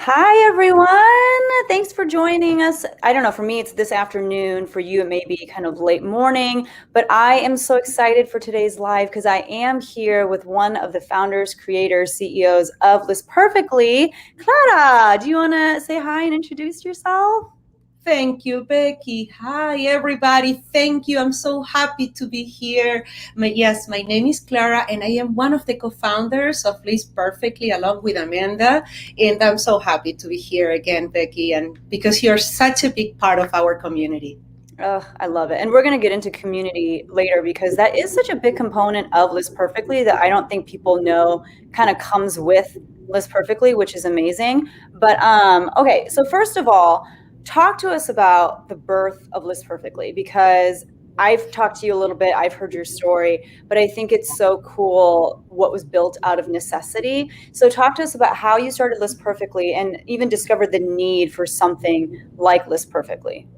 Hi, everyone. Thanks for joining us. I don't know, for me, it's this afternoon. For you, it may be kind of late morning, but I am so excited for today's live because I am here with one of the founders, creators, CEOs of List Perfectly. Clara, do you want to say hi and introduce yourself? Thank you, Becky. Hi, everybody. Thank you. I'm so happy to be here. My name is Clara, and I am one of the co-founders of List Perfectly, along with Amanda. And I'm so happy to be here again, Becky, and because you're such a big part of our community. Oh, I love it. And we're going to get into community later because that is such a big component of List Perfectly that I don't think people know kind of comes with List Perfectly, which is amazing. But okay, so first of all, talk to us about the birth of List Perfectly because I've talked to you a little bit, I've heard your story, but I think it's so cool what was built out of necessity. So talk to us about how you started List Perfectly and even discovered the need for something like List Perfectly.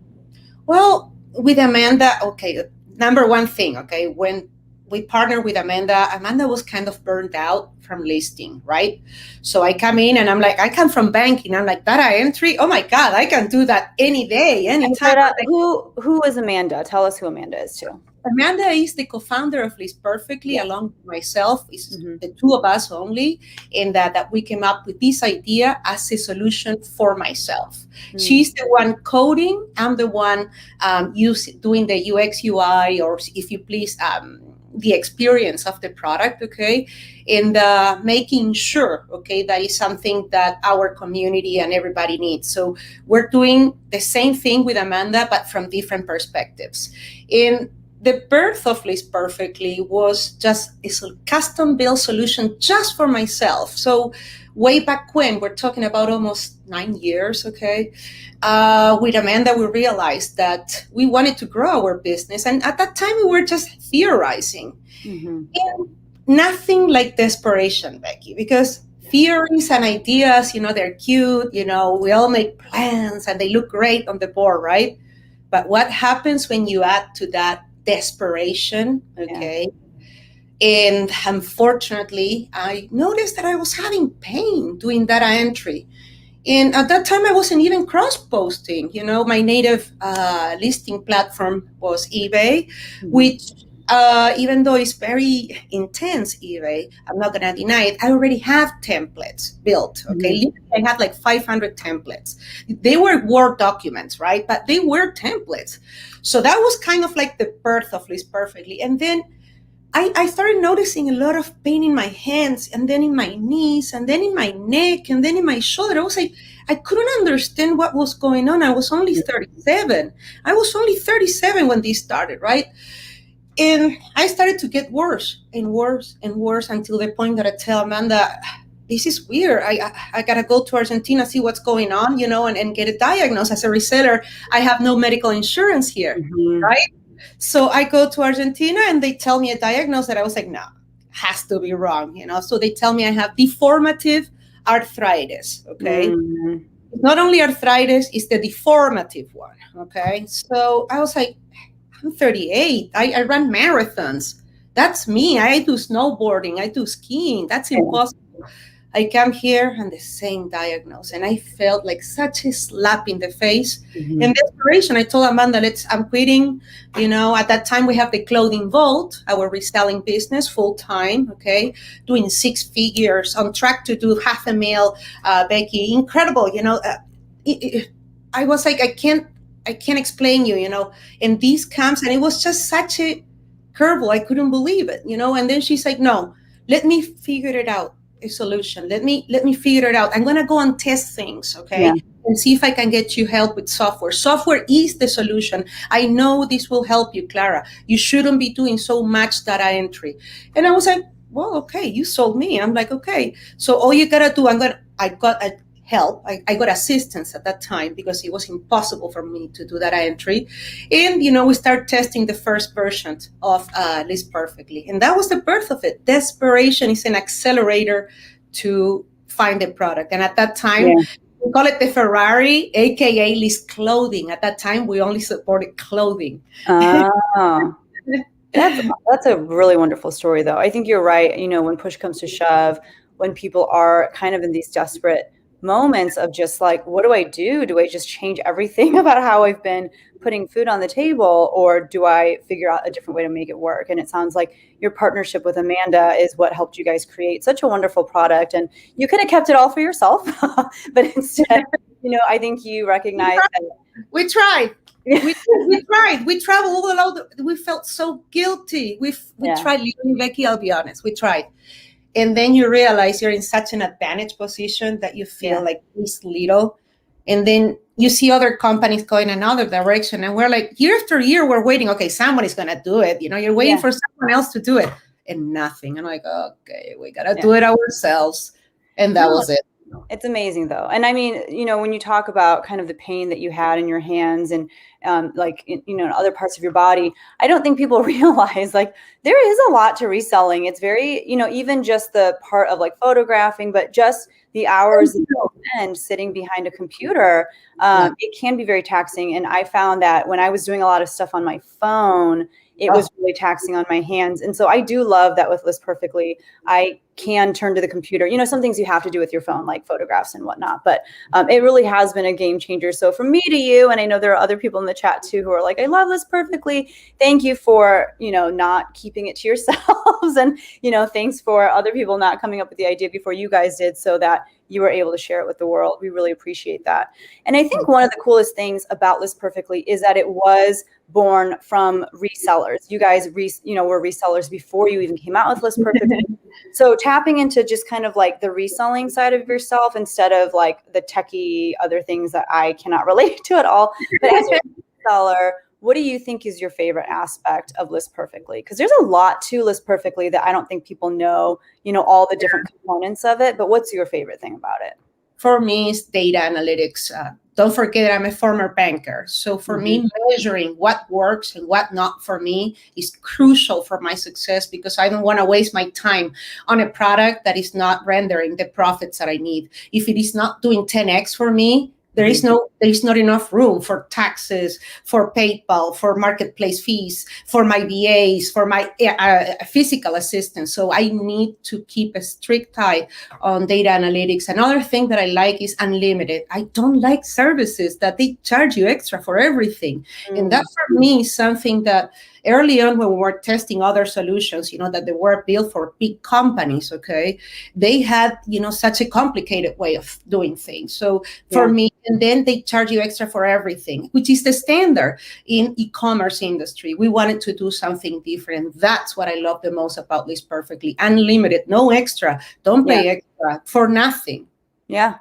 Well, with Amanda, okay, number one thing, okay, when we partnered with Amanda, Amanda was kind of burned out from listing, right? So I come in and I'm like, I come from banking. I'm like, data entry. Oh my God, I can do that any day, anytime. Who is Amanda? Tell us who Amanda is too. Amanda is the co-founder of List Perfectly, Yeah. along with myself. It's Mhm. the two of us only, and that we came up with this idea as a solution for myself. She's the one coding. I'm the one doing the UX UI, or if you please, the experience of the product, okay, and making sure, okay, that is something that our community and everybody needs. So we're doing the same thing with Amanda, but from different perspectives. In the birth of List Perfectly was just a custom built solution just for myself. So way back when, we're talking about almost 9 years, okay, with Amanda, we realized that we wanted to grow our business. And at that time, we were just theorizing. Mm-hmm. And nothing like desperation, Becky, because theories and ideas, they're cute, we all make plans and they look great on the board, right? But what happens when you add to that desperation, okay? And unfortunately, I noticed that I was having pain doing data entry. And at that time, I wasn't even cross posting. My native listing platform was eBay, Mm-hmm. which, even though it's very intense, eBay, I'm not going to deny it, I already have templates built. Okay. Mm-hmm. Literally, I had like 500 templates. They were Word documents, right? But they were templates. So that was kind of like the birth of List Perfectly. And then I started noticing a lot of pain in my hands and then in my knees and then in my neck and then in my shoulder. I was like, I couldn't understand what was going on. I was only 37. I was only 37 when this started, right? And I started to get worse and worse and worse until the point that I tell Amanda, this is weird. I gotta go to Argentina, see what's going on, and get a diagnosis. As a reseller, I have no medical insurance here, Mm-hmm. right? So I go to Argentina and they tell me a diagnosis that I was like, no, has to be wrong. So they tell me I have deformative arthritis, okay? Mm-hmm. Not only arthritis, it's the deformative one, okay? So I was like, I'm 38. I run marathons. That's me. I do snowboarding. I do skiing. That's impossible. I come here and the same diagnosis, and I felt like such a slap in the face. Mm-hmm. In desperation, I told Amanda, I'm quitting. At that time, we have the Clothing Vault, our reselling business, full time, okay, doing 6 figures, on track to do 500,000, Becky. Incredible, I was like, I can't explain you. And these comes, and it was just such a curveball. I couldn't believe it. And then she's like, no, let me figure it out, a solution. Let me figure it out. I'm gonna go and test things, Yeah. okay? And see if I can get you help with software. Software is the solution. I know this will help you, Clara. You shouldn't be doing so much data entry. And I was like, well, okay, you sold me. I'm like, okay. So all you gotta do, I got a help. I got assistance at that time because it was impossible for me to do data entry. And, we start testing the first version of List Perfectly. And that was the birth of it. Desperation is an accelerator to find a product. And at that time, Yeah. we call it the Ferrari, aka List Clothing. At that time, we only supported clothing. Oh, that's a really wonderful story, though. I think you're right. When push comes to shove, when people are kind of in these desperate moments of just like, what do I do? Do I just change everything about how I've been putting food on the table, or do I figure out a different way to make it work? And it sounds like your partnership with Amanda is what helped you guys create such a wonderful product. And you could have kept it all for yourself, but instead, I think you recognize that. We tried. We tried. We traveled all along. We felt so guilty. We tried leaving Becky, I'll be honest. We tried. And then you realize you're in such an advantage position that you feel like this little. And then you see other companies going another direction. And we're like, year after year, we're waiting. Okay, somebody's going to do it. You're waiting for someone else to do it. And nothing. I'm like, okay, we got to do it ourselves. And that was it. It's amazing though. And I mean, when you talk about kind of the pain that you had in your hands and in other parts of your body, I don't think people realize like there is a lot to reselling. It's very, even just the part of like photographing, but just the hours that you spend sitting behind a computer, it can be very taxing. And I found that when I was doing a lot of stuff on my phone, it was really taxing on my hands. And so I do love that with List Perfectly, I can turn to the computer. Some things you have to do with your phone, like photographs and whatnot, but it really has been a game changer. So from me to you, and I know there are other people in the chat too, who are like, I love List Perfectly. Thank you for, not keeping it to yourselves. And, thanks for other people not coming up with the idea before you guys did so that you were able to share it with the world. We really appreciate that. And I think one of the coolest things about List Perfectly is that it was born from resellers. You guys, were resellers before you even came out with List Perfectly. So tapping into just kind of like the reselling side of yourself instead of like the techie other things that I cannot relate to at all. But as a reseller, what do you think is your favorite aspect of List Perfectly? Because there's a lot to List Perfectly that I don't think people know, all the different components of it. But what's your favorite thing about it? For me, it's data analytics. Don't forget, I'm a former banker. So for me, measuring what works and what not for me is crucial for my success, because I don't want to waste my time on a product that is not rendering the profits that I need. If it is not doing 10x for me, there is not enough room for taxes, for PayPal, for marketplace fees, for my VAs, for my physical assistants. So I need to keep a strict eye on data analytics. Another thing that I like is unlimited. I don't like services that they charge you extra for everything. And that for me is something that early on when we were testing other solutions, that they were built for big companies, okay, they had, such a complicated way of doing things. So for me, and then they charge you extra for everything, which is the standard in e-commerce industry. We wanted to do something different. That's what I love the most about List Perfectly. Unlimited, no extra. Don't pay extra for nothing. Yeah.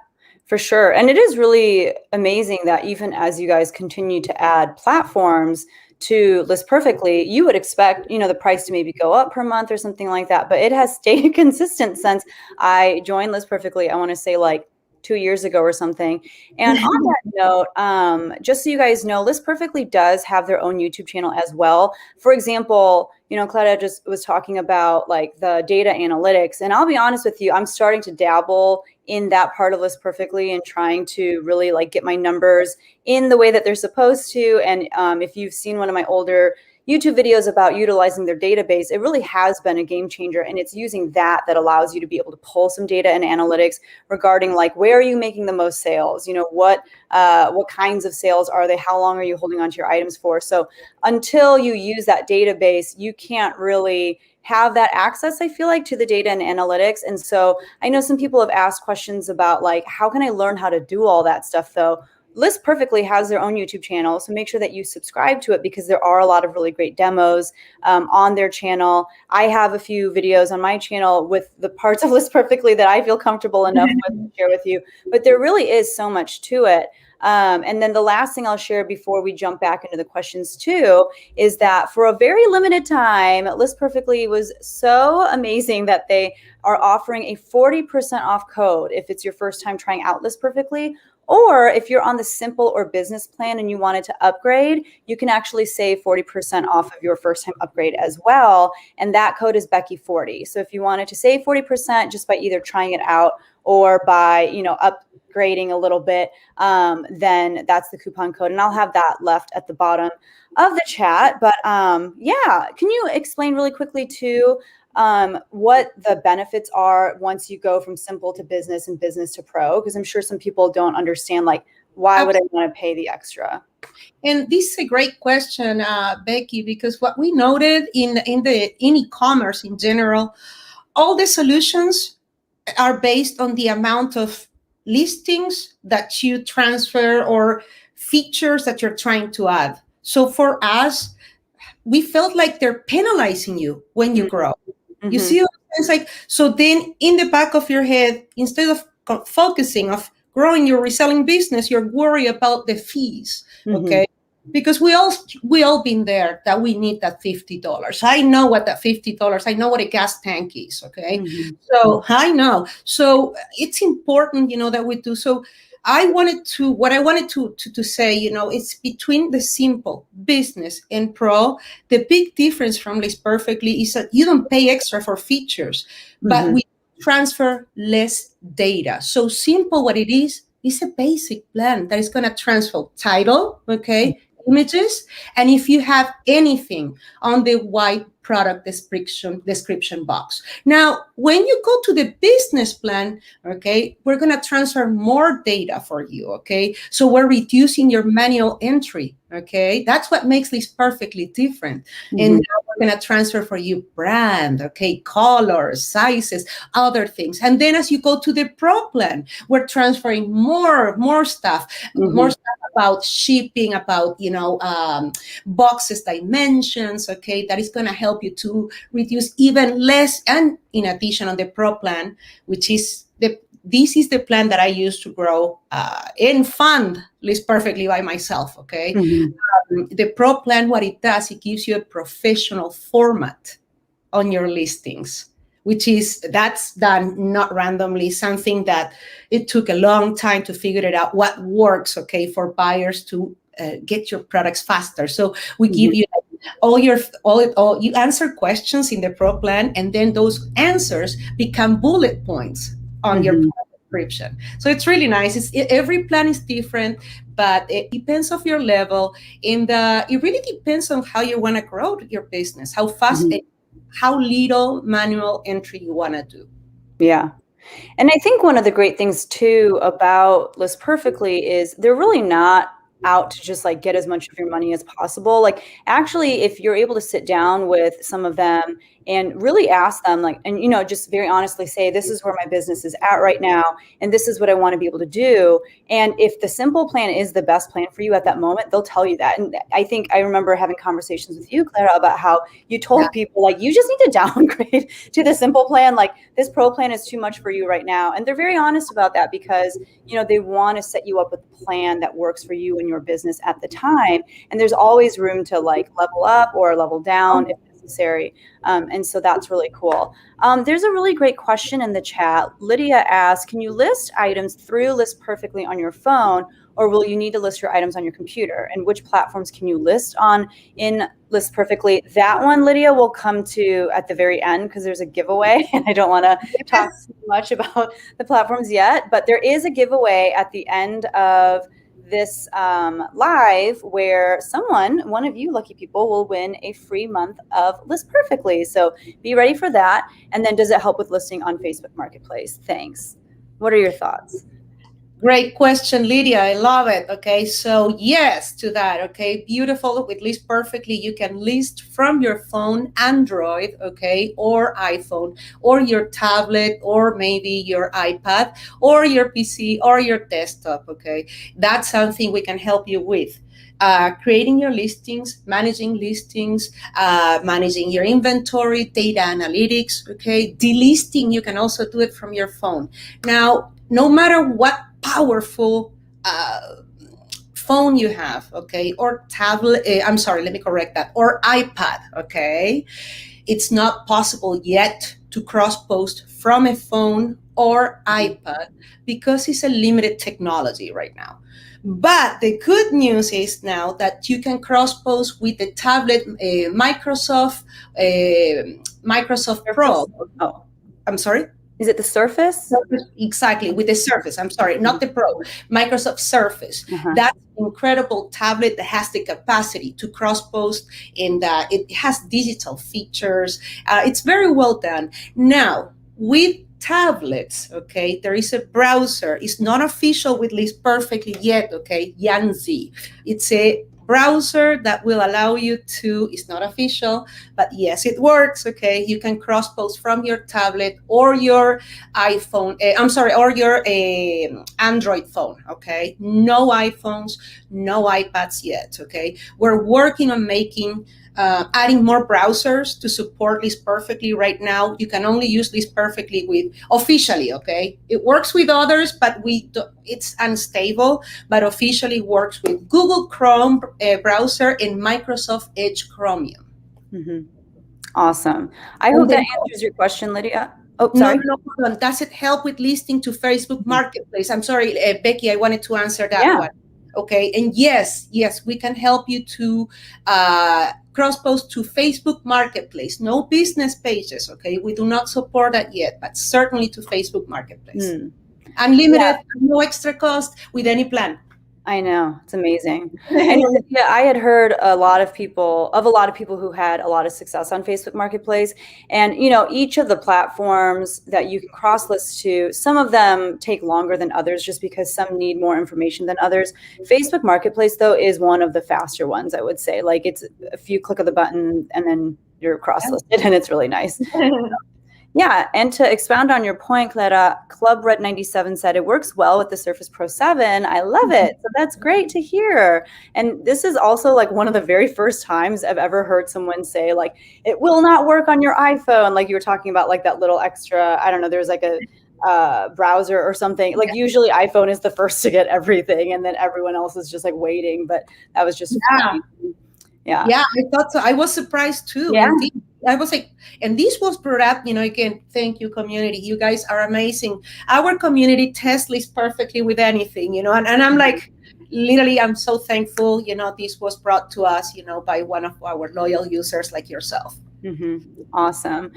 For sure. And it is really amazing that even as you guys continue to add platforms to List Perfectly, you would expect, the price to maybe go up per month or something like that. But it has stayed consistent since I joined List Perfectly. I want to say like 2 years ago or something. And on that note, just so you guys know, List Perfectly does have their own YouTube channel as well. For example, Clara just was talking about like the data analytics. And I'll be honest with you, I'm starting to dabble in that part of List Perfectly and trying to really like get my numbers in the way that they're supposed to. And if you've seen one of my older YouTube videos about utilizing their database, it really has been a game changer. And it's using that allows you to be able to pull some data and analytics regarding like, where are you making the most sales? What kinds of sales are they? How long are you holding onto your items for? So until you use that database, you can't really have that access, I feel like, to the data and analytics. And so I know some people have asked questions about like, how can I learn how to do all that stuff though? List Perfectly has their own YouTube channel, so make sure that you subscribe to it because there are a lot of really great demos on their channel. I have a few videos on my channel with the parts of List Perfectly that I feel comfortable enough with to share with you, but there really is so much to it. And then the last thing I'll share before we jump back into the questions too, is that for a very limited time, List Perfectly was so amazing that they are offering a 40% off code if it's your first time trying out List Perfectly. Or if you're on the simple or business plan and you wanted to upgrade, you can actually save 40% off of your first time upgrade as well. And that code is Becky40. So if you wanted to save 40% just by either trying it out or by, upgrading a little bit, then that's the coupon code. And I'll have that left at the bottom of the chat. But can you explain really quickly too, what the benefits are once you go from simple to business and business to pro, because I'm sure some people don't understand, like, why would I want to pay the extra? And this is a great question, Becky, because what we noted in e-commerce in general, all the solutions are based on the amount of listings that you transfer or features that you're trying to add. So for us, we felt like they're penalizing you when you grow. You see, it's like, so then in the back of your head, instead of focusing of growing your reselling business, you're worried about the fees. Okay. Because we all been there, that we need that $50. I know what that $50, I know what a gas tank is. Okay. So I know. So it's important, that we do. So what I wanted to say, it's between the simple business and pro. The big difference from List Perfectly is that you don't pay extra for features, but we transfer less data. So simple, what it is a basic plan that is going to transfer title, okay, images, and if you have anything on the white product description box. Now, when you go to the business plan, okay, we're going to transfer more data for you, okay? So we're reducing your manual entry, okay? That's what makes this perfectly different. And now we're going to transfer for you brand, okay, colors, sizes, other things. And then as you go to the pro plan, we're transferring more stuff, more stuff about shipping, about, boxes, dimensions, okay, that is going to help you to reduce even less. And in addition, on the pro plan, which is this is the plan that I use to grow and fund List Perfectly by myself, okay? The pro plan, what it does, it gives you a professional format on your listings, that's done not randomly, something that it took a long time to figure it out, what works, okay, for buyers to get your products faster. So we give you all you answer questions in the pro plan, and then those answers become bullet points on your description. So it's really nice. Every plan is different, but it depends on your level, and it really depends on how you want to grow your business, how fast, how little manual entry you want to do. Yeah. And I think one of the great things too about List Perfectly is they're really not out to just like get as much of your money as possible. Like, actually, if you're able to sit down with some of them and really ask them, like, and just very honestly say, this is where my business is at right now, and this is what I want to be able to do. And if the simple plan is the best plan for you at that moment, they'll tell you that. And I think I remember having conversations with you, Clara, about how you told people, like, you just need to downgrade to the simple plan. Like, this pro plan is too much for you right now. And they're very honest about that, because they want to set you up with a plan that works for you and your business at the time. And there's always room to like level up or level down if necessary. And so that's really cool. There's a really great question in the chat. Lydia asks, can you list items through List Perfectly on your phone, or will you need to list your items on your computer? And which platforms can you list on in List Perfectly? That one, Lydia, will come to at the very end, because there's a giveaway, and I don't want to talk too much about the platforms yet, but there is a giveaway at the end of this live where one of you lucky people, will win a free month of List Perfectly. So be ready for that. And then, does it help with listing on Facebook Marketplace? Thanks. What are your thoughts? Great question, Lydia. I love it. Okay, so yes to that. Okay, beautiful. With List Perfectly, you can list from your phone, Android, okay, or iPhone, or your tablet, or maybe your iPad, or your PC, or your desktop. Okay, that's something we can help you with. Creating your listings, managing your inventory, data analytics, okay? Delisting, you can also do it from your phone. Now, no matter what powerful phone you have, okay, or tablet, let me correct that, or iPad, okay? It's not possible yet to cross-post from a phone or iPad because it's a limited technology right now. But the good news is now that you can cross-post with the tablet, Microsoft Pro. Oh, I'm sorry? Is it the Surface? Exactly, with the Surface. I'm sorry, not the Pro. Microsoft Surface. That's an incredible tablet that has the capacity to cross-post, and it has digital features. It's very well done. Now, with tablets, okay, there is a browser. It's not official with List Perfectly yet, okay, Yanzi. It's a browser that will allow you to, it's not official, but yes, it works, okay? You can cross-post from your tablet or your iPhone, or your Android phone, okay? No iPhones, no iPads yet, okay? We're working on adding more browsers to support List Perfectly. Right now, you can only use List Perfectly officially, okay? It works with others, but it's unstable, but officially works with Google Chrome browser and Microsoft Edge Chromium. Awesome. I hope that answers your question, Lydia. Oh, sorry. No. Does it help with listing to Facebook Marketplace? I'm sorry, Becky, I wanted to answer that one. Okay, and yes, we can help you to cross-post to Facebook Marketplace. No business pages, okay? We do not support that yet, but certainly to Facebook Marketplace. Unlimited, no extra cost with any plan. I know, it's amazing. And yeah, I had heard a lot of people who had a lot of success on Facebook Marketplace. And, each of the platforms that you can cross list to, some of them take longer than others just because some need more information than others. Facebook Marketplace, though, is one of the faster ones, I would say. Like, it's a few click of the button and then you're cross listed, and it's really nice. Yeah, and to expound on your point, Clara, Club Red 97 said it works well with the Surface Pro 7. I love it. So that's great to hear. And this is also like one of the very first times I've ever heard someone say like, it will not work on your iPhone. Like you were talking about like that little extra, I don't know, there's like a browser or something. Like usually iPhone is the first to get everything and then everyone else is just like waiting. But that was just funny. Yeah, I thought so. I was surprised too. Yeah. I was like, and this was brought up, again, thank you, community. You guys are amazing. Our community tests List Perfectly with anything, and I'm like, literally, I'm so thankful, this was brought to us, by one of our loyal users like yourself. Awesome.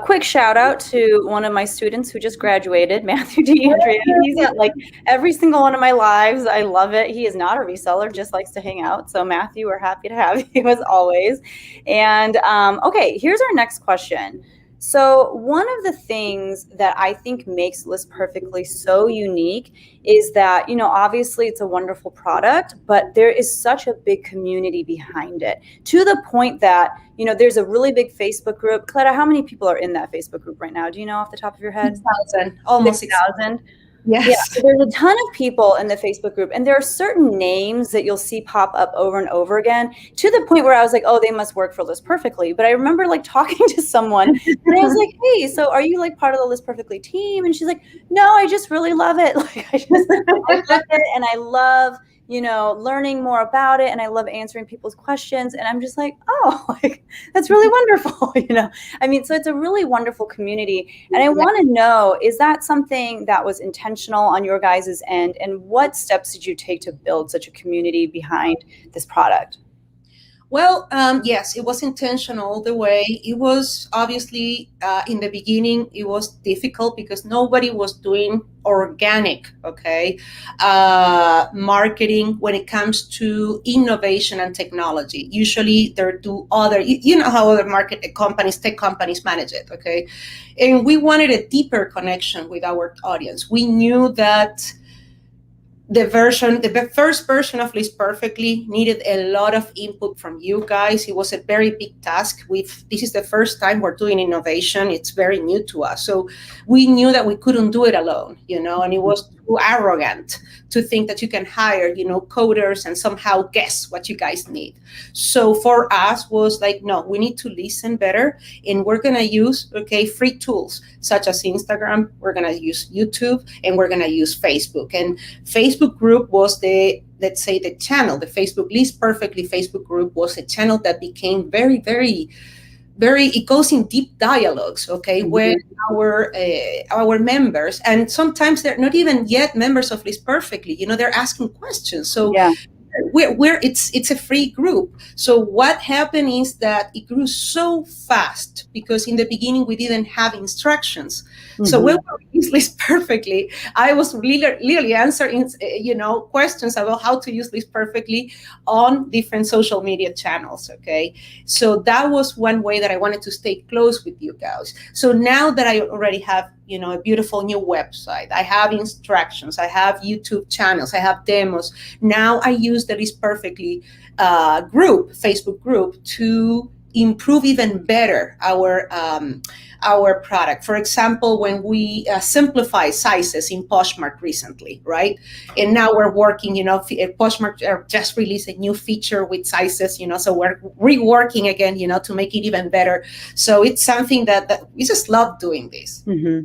Quick shout out to one of my students who just graduated, Matthew DeAndrea. He's at like every single one of my lives. I love it. He is not a reseller, just likes to hang out. So Matthew, we're happy to have you as always. And okay, here's our next question. So one of the things that I think makes List Perfectly so unique is that, obviously it's a wonderful product, but there is such a big community behind it to the point that, there's a really big Facebook group. Clara, how many people are in that Facebook group right now? Do you know off the top of your head? 6,000, almost 6,000. Yes. Yeah, so there's a ton of people in the Facebook group, and there are certain names that you'll see pop up over and over again to the point where I was like, oh, they must work for List Perfectly. But I remember like talking to someone and I was like, hey, so are you like part of the List Perfectly team? And she's like, no, I just really love it. Like I love it, and I love learning more about it, and I love answering people's questions. And I'm just like, oh, like that's really wonderful. I mean, so it's a really wonderful community. And I want to know, is that something that was intentional on your guys' end? And what steps did you take to build such a community behind this product? Well, yes, it was intentional all the way. It was obviously in the beginning, it was difficult because nobody was doing organic, marketing when it comes to innovation and technology. Usually they do other, how other tech companies manage it, And we wanted a deeper connection with our audience. We knew that the first version of List Perfectly needed a lot of input from you guys. It was a very big task. This is the first time we're doing innovation. It's very new to us. So we knew that we couldn't do it alone, and it was too arrogant to think that you can hire, coders and somehow guess what you guys need. So for us was like, no, we need to listen better. And we're going to use, free tools such as Instagram. We're going to use YouTube, and we're going to use Facebook. And Facebook group was the channel, the Facebook List Perfectly Facebook group was a channel that became very, very, it goes in deep dialogues, with our members. And sometimes they're not even yet members of List Perfectly, they're asking questions. So it's a free group. So what happened is that it grew so fast because in the beginning we didn't have instructions. So when we use List Perfectly, I was literally answering questions about how to use List Perfectly on different social media channels. Okay, so that was one way that I wanted to stay close with you guys. So now that I already have a beautiful new website, I have instructions, I have YouTube channels, I have demos. Now I use the List Perfectly Facebook group to improve even better our product. For example, when we simplify sizes in Poshmark recently, right? And now we're working, Poshmark just released a new feature with sizes, so we're reworking again, to make it even better. So it's something that we just love doing this. Mm-hmm.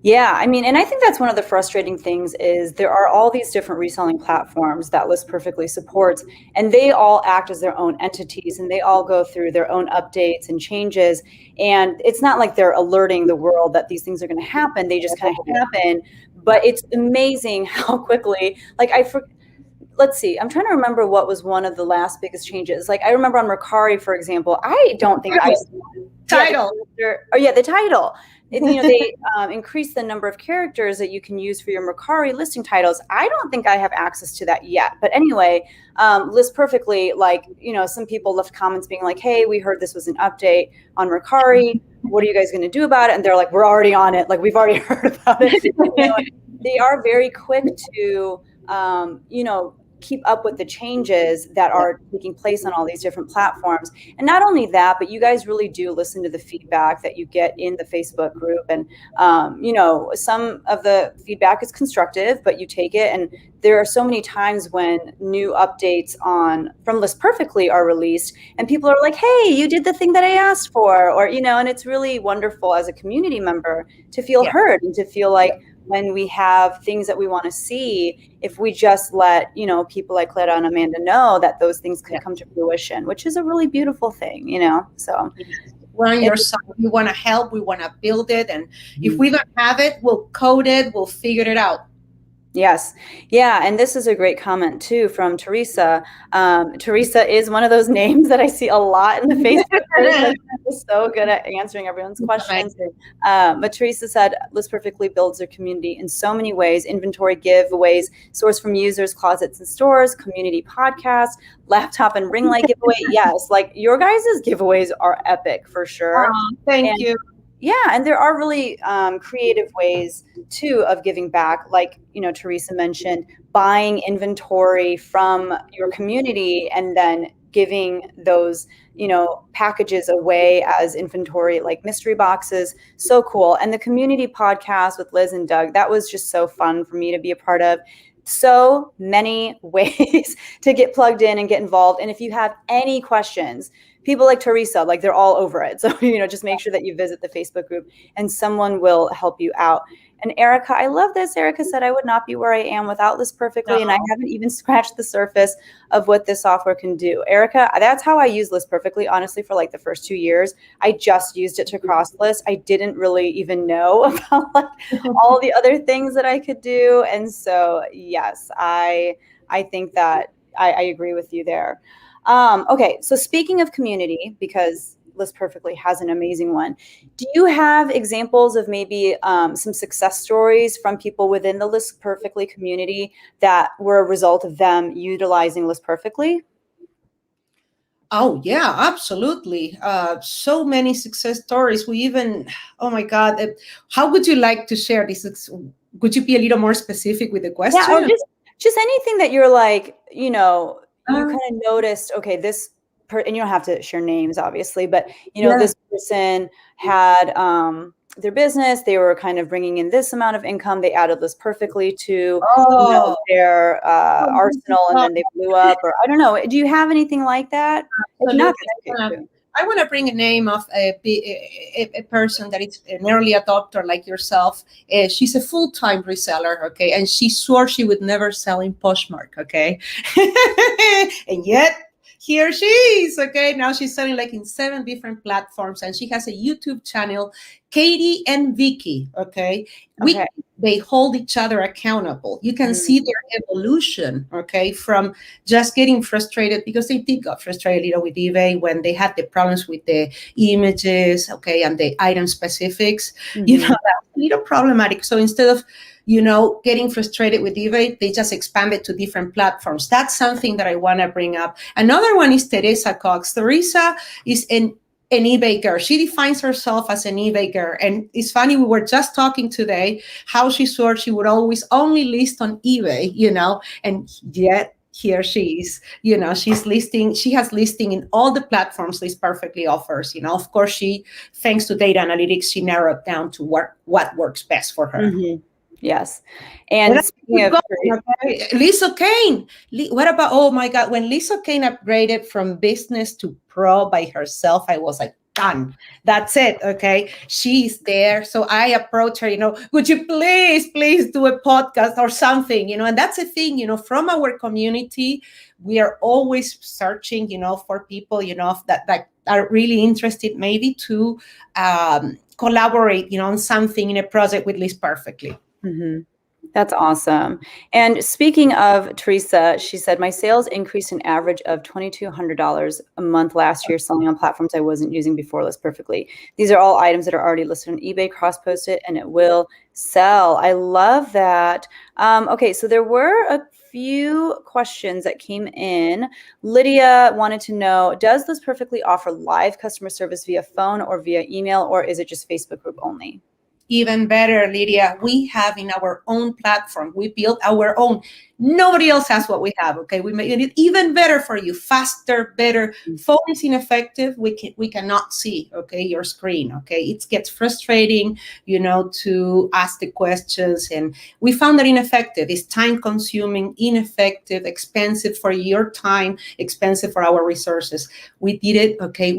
Yeah, I mean, and I think that's one of the frustrating things is there are all these different reselling platforms that List Perfectly supports, and they all act as their own entities, and they all go through their own updates and changes. And it's not like they're alerting the world that these things are going to happen. They just kind of happen. But it's amazing how quickly, let's see, I'm trying to remember what was one of the last biggest changes. Like I remember on Mercari, for example, I don't think title. The title. They increased the number of characters that you can use for your Mercari listing titles. I don't think I have access to that yet. But anyway, List Perfectly, some people left comments being like, hey, we heard this was an update on Mercari. What are you guys going to do about it? And they're like, we're already on it. Like, we've already heard about it. They are very quick to, keep up with the changes that are taking place on all these different platforms. And not only that, but you guys really do listen to the feedback that you get in the Facebook group. And, some of the feedback is constructive, but you take it. And there are so many times when new updates from List Perfectly are released and people are like, hey, you did the thing that I asked for, or, and it's really wonderful as a community member to feel heard and to feel like, when we have things that we want to see, if we just let, people like Clara and Amanda know that those things can come to fruition, which is a really beautiful thing, so. We're on your side. We want to help. We want to build it. And if we don't have it, we'll code it. We'll figure it out. Yes. Yeah. And this is a great comment too from Teresa. Teresa is one of those names that I see a lot in the Facebook group. She's so good at answering everyone's questions. But Teresa said, List Perfectly builds their community in so many ways: inventory giveaways, source from users, closets and stores, community podcasts, laptop and ring light giveaway. Yes. Like your guys' giveaways are epic for sure. Thank you. Yeah, and there are really creative ways too of giving back, like Teresa mentioned, buying inventory from your community and then giving those packages away as inventory, like mystery boxes. So cool. And the community podcast with Liz and Doug, that was just so fun for me to be a part of. So many ways to get plugged in and get involved. And if you have any questions, people like Teresa, like they're all over it. So, just make sure that you visit the Facebook group and someone will help you out. And Erica, I love this. Erica said, I would not be where I am without List Perfectly. And I haven't even scratched the surface of what this software can do. Erica, that's how I use List Perfectly, honestly, for like the first 2 years. I just used it to CrossList. I didn't really even know about all the other things that I could do. And so, yes, I think that I agree with you there. Okay, so speaking of community, because List Perfectly has an amazing one, do you have examples of maybe some success stories from people within the List Perfectly community that were a result of them utilizing List Perfectly? Oh, yeah, absolutely. So many success stories. We even, oh my God, how would you like to share this? Could you be a little more specific with the question? Yeah, or just anything that you're like, you kind of noticed, okay, and you don't have to share names, obviously, but, this person had their business, they were kind of bringing in this amount of income, they added List Perfectly to their arsenal, and then they blew up, or I don't know. Do you have anything like that? If not, I want to bring a name of a person that is an early adopter like yourself. She's a full-time reseller, okay? And she swore she would never sell in Poshmark, okay? And yet, here she is, okay? Now she's selling like in 7 different platforms, and she has a YouTube channel Katie and Vicky, okay? Okay. They hold each other accountable. You can see their evolution, okay, from just getting frustrated because they did got frustrated, with eBay when they had the problems with the images, okay, and the item specifics. That's a little problematic. So instead of getting frustrated with eBay, they just expanded to different platforms. That's something that I want to bring up. Another one is Teresa Cox. Teresa is an eBay girl. She defines herself as an eBay girl. And it's funny, we were just talking today how she swore she would always only list on eBay, and yet here she is, she's listing, she has listing in all the platforms List Perfectly offers. Of course, thanks to data analytics, she narrowed down to what works best for her. Yes. And speaking of Lisa Kane, what about, oh my God, when Lisa Kane upgraded from business to pro by herself, I was like, done. That's it. Okay. She's there. So I approached her, would you please do a podcast or something, and that's the thing, from our community, we are always searching, for people, that are really interested maybe to collaborate, on something in a project with List Perfectly. That's awesome. And speaking of Teresa, she said, my sales increased an average of $2,200 a month last year selling on platforms I wasn't using before List Perfectly. These are all items that are already listed on eBay, cross-posted, and it will sell. I love that. Okay, so there were a few questions that came in. Lydia wanted to know, does List Perfectly offer live customer service via phone or via email, or is it just Facebook group only? Even better, Lydia, we have in our own platform, we built our own. Nobody else has what we have, okay? We made it even better for you, faster, better. Phone is ineffective. We cannot see, okay, your screen, okay? It gets frustrating, to ask the questions, and we found that ineffective. It's time-consuming, ineffective, expensive for your time, expensive for our resources. We did it, okay?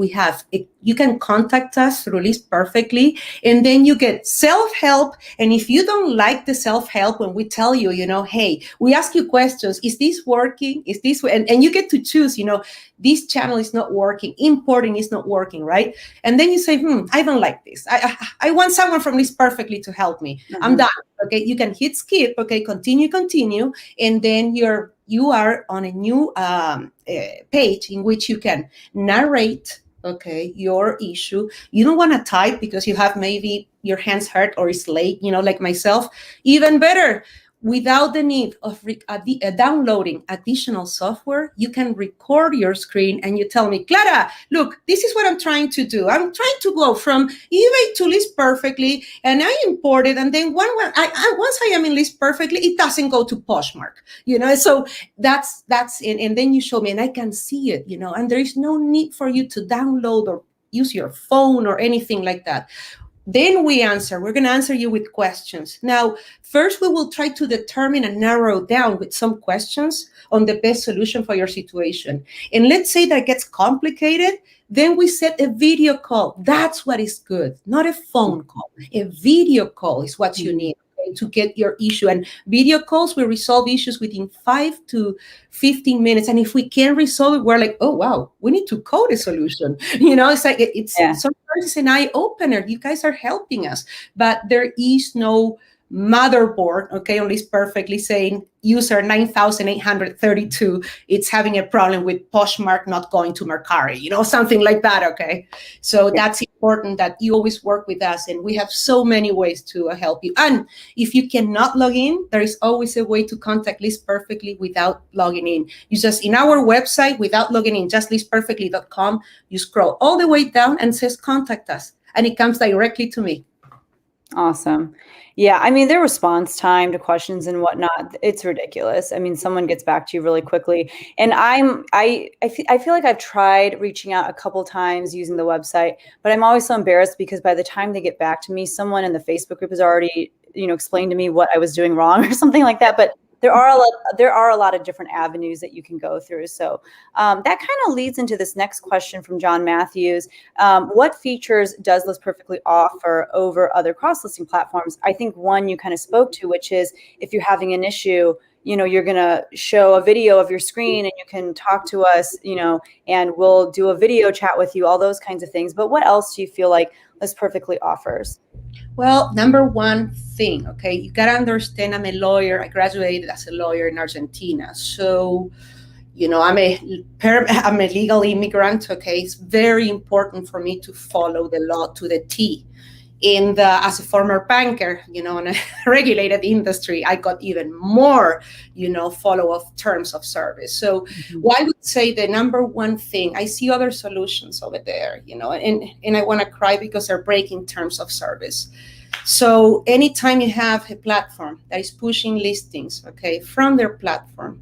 You can contact us through List Perfectly, and then you get self-help. And if you don't like the self-help, when we tell you, hey, we ask you questions, is this working? Is this, and you get to choose, this channel is not working, importing is not working, right? And then you say, I don't like this. I want someone from List Perfectly to help me. I'm done. Okay, you can hit skip, okay, continue, and then you are on a new page in which you can narrate, okay, your issue. You don't want to type because you have maybe your hands hurt or it's late, like myself. Even better, without the need of downloading additional software, you can record your screen and you tell me, Clara, look, this is what I'm trying to do. I'm trying to go from eBay to List Perfectly, and I import it. And then once I am in List Perfectly, it doesn't go to Poshmark, So that's and then you show me, and I can see it, and there is no need for you to download or use your phone or anything like that. Then we're going to answer you with questions. Now, first, we will try to determine and narrow down with some questions on the best solution for your situation. And let's say that gets complicated, then we set a video call. That's what is good, not a phone call. A video call is what you need to get your issue. And video calls will resolve issues within 5 to 15 minutes. And if we can resolve it, we're like, oh, wow, we need to code a solution. It's like, sometimes it's an eye opener. You guys are helping us, but there is no motherboard, okay, on List Perfectly saying user 9832, it's having a problem with Poshmark not going to Mercari, something like that, okay? So that's important that you always work with us, and we have so many ways to help you. And if you cannot log in, there is always a way to contact List Perfectly without logging in. You just, in our website, without logging in, just listperfectly.com, you scroll all the way down and says contact us, and it comes directly to me. Awesome. Yeah, I mean, their response time to questions and whatnot, it's ridiculous. I mean, someone gets back to you really quickly. And I feel like I've tried reaching out a couple times using the website, but I'm always so embarrassed because by the time they get back to me, someone in the Facebook group has already, explained to me what I was doing wrong or something like that. But there are a lot of different avenues that you can go through. So that kind of leads into this next question from John Matthews. What features does List Perfectly offer over other cross-listing platforms? I think one you kind of spoke to, which is if you're having an issue, you're going to show a video of your screen and you can talk to us, and we'll do a video chat with you, all those kinds of things. But what else do you feel like List Perfectly offers? Well, number one thing, okay, you got to understand I'm a lawyer. I graduated as a lawyer in Argentina. So, I'm a legal immigrant, okay? It's very important for me to follow the law to the T. As a former banker, in a regulated industry, I got even more, follow of terms of service. So I would say the number one thing, I see other solutions over there, and I want to cry because they're breaking terms of service. So anytime you have a platform that is pushing listings, okay, from their platform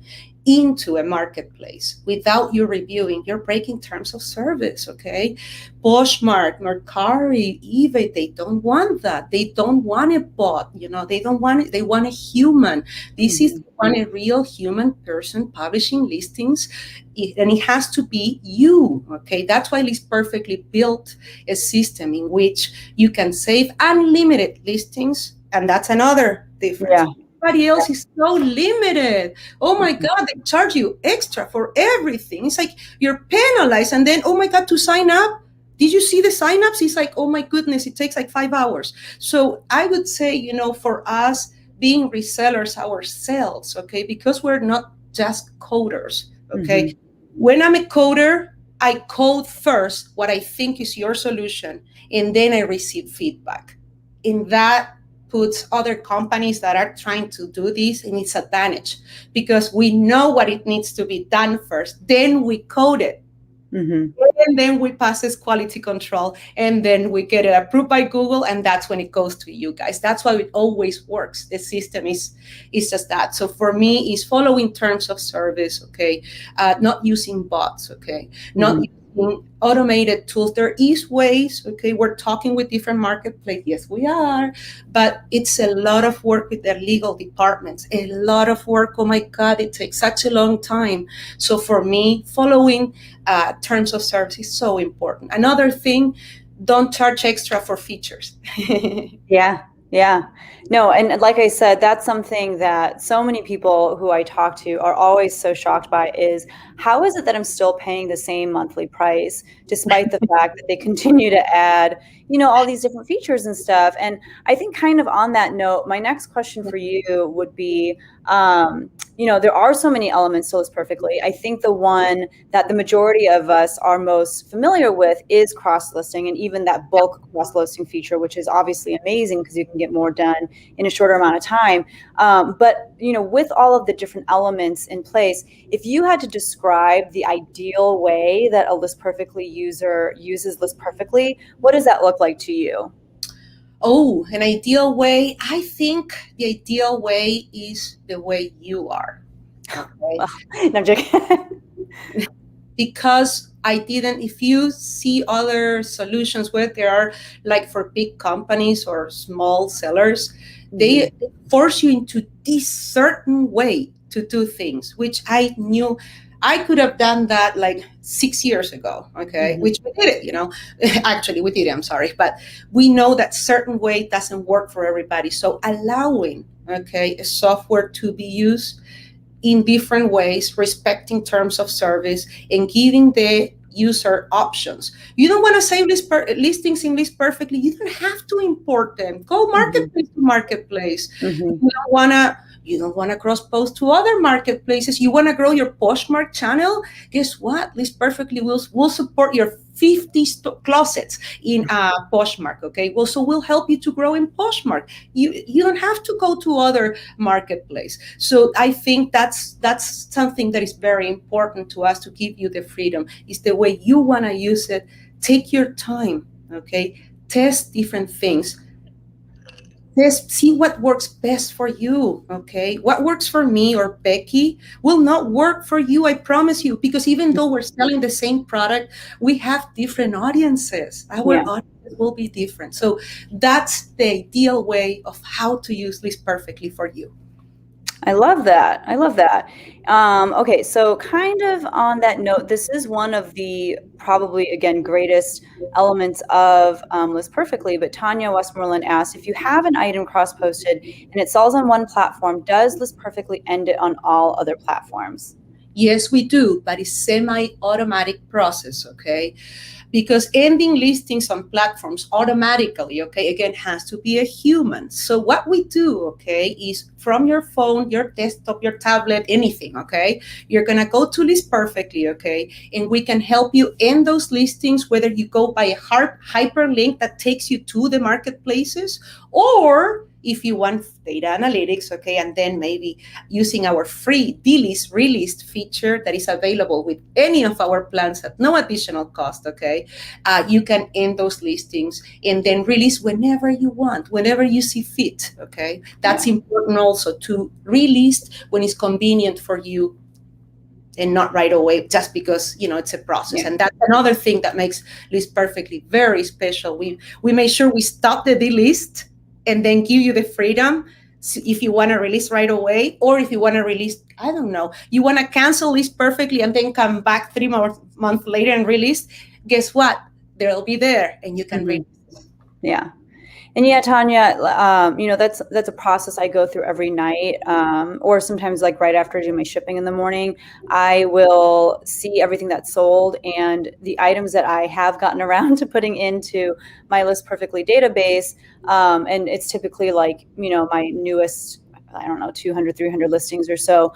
into a marketplace without you reviewing, you're breaking terms of service, okay? Poshmark, Mercari, eBay, they don't want that. They don't want a bot, they don't want it. They want a human. This is a real human person publishing listings, and it has to be you, okay? That's why List Perfectly built a system in which you can save unlimited listings, and that's another difference. Yeah. Everybody else is so limited. Oh my God, they charge you extra for everything. It's like you're penalized. And then, oh my God, to sign up, did you see the signups? It's like, oh my goodness, it takes like 5 hours. So I would say, for us being resellers ourselves, okay, because we're not just coders, okay. When I'm a coder, I code first what I think is your solution, and then I receive feedback. In that puts other companies that are trying to do this in its advantage, because we know what it needs to be done first, then we code it, and then we pass this quality control, and then we get it approved by Google, and that's when it goes to you guys. That's why it always works. The system is just that. So for me, is following terms of service, okay, not using bots, okay, not using automated tools. There is ways, okay, we're talking with different marketplaces, yes we are, but it's a lot of work with their legal departments, a lot of work. Oh my God, it takes such a long time. So for me, following terms of service is so important. Another thing, don't charge extra for features. Yeah. No, and like I said, that's something that so many people who I talk to are always so shocked by, is how is it that I'm still paying the same monthly price despite the fact that they continue to add, all these different features and stuff. And I think kind of on that note, my next question for you would be, there are so many elements to List Perfectly. I think the one that the majority of us are most familiar with is cross-listing, and even that bulk cross-listing feature, which is obviously amazing because you can get more done in a shorter amount of time. But with all of the different elements in place, if you had to describe the ideal way that a List Perfectly user uses List Perfectly, what does that look like to you? Oh, an ideal way. I think the ideal way is the way you are. Okay. Well, no, I'm joking. Because if you see other solutions where they are like for big companies or small sellers, they force you into this certain way to do things, which I knew I could have done that like 6 years ago, okay, which we did it, actually we did it, I'm sorry, but we know that certain way doesn't work for everybody. So allowing, okay, a software to be used in different ways, respecting terms of service, and giving the user options. You don't want to save listings in List Perfectly. You don't have to import them. Go marketplace to marketplace. You don't want to cross-post to other marketplaces. You want to grow your Poshmark channel? Guess what? List Perfectly will support your 50 closets in Poshmark, okay? Well, so we'll help you to grow in Poshmark. You don't have to go to other marketplace. So I think that's something that is very important to us, to give you the freedom. It's the way you want to use it. Take your time, okay? Test different things. See what works best for you, okay? What works for me or Becky will not work for you, I promise you, because even though we're selling the same product, we have different audiences. Our audiences will be different. So that's the ideal way of how to use List Perfectly for you. I love that. Okay, so kind of on that note, this is one of the probably, again, greatest elements of List Perfectly, but Tanya Westmoreland asked, if you have an item cross-posted and it sells on one platform, does List Perfectly end it on all other platforms? Yes, we do, but it's semi-automatic process, okay? Because ending listings on platforms automatically, okay, again, has to be a human. So what we do, okay, is from your phone, your desktop, your tablet, anything, okay, you're gonna go to List Perfectly, okay, and we can help you end those listings, whether you go by a hard hyperlink that takes you to the marketplaces, or if you want data analytics, okay, and then maybe using our free delist relist feature that is available with any of our plans at no additional cost, okay, you can end those listings and then release whenever you want, whenever you see fit, okay. That's important also, to relist when it's convenient for you and not right away, just because it's a process. And that's another thing that makes List Perfectly very special. We make sure we stop the delist and then give you the freedom, so if you want to release right away, or if you want to release, I don't know, you want to cancel List Perfectly and then come back 3 months later and release, guess what? They'll be there and you can release. Yeah. And yeah, Tanya, that's a process I go through every night, or sometimes like right after I do my shipping in the morning. I will see everything that's sold and the items that I have gotten around to putting into my List Perfectly database. And it's typically like, my newest, I don't know, 200, 300 listings or so.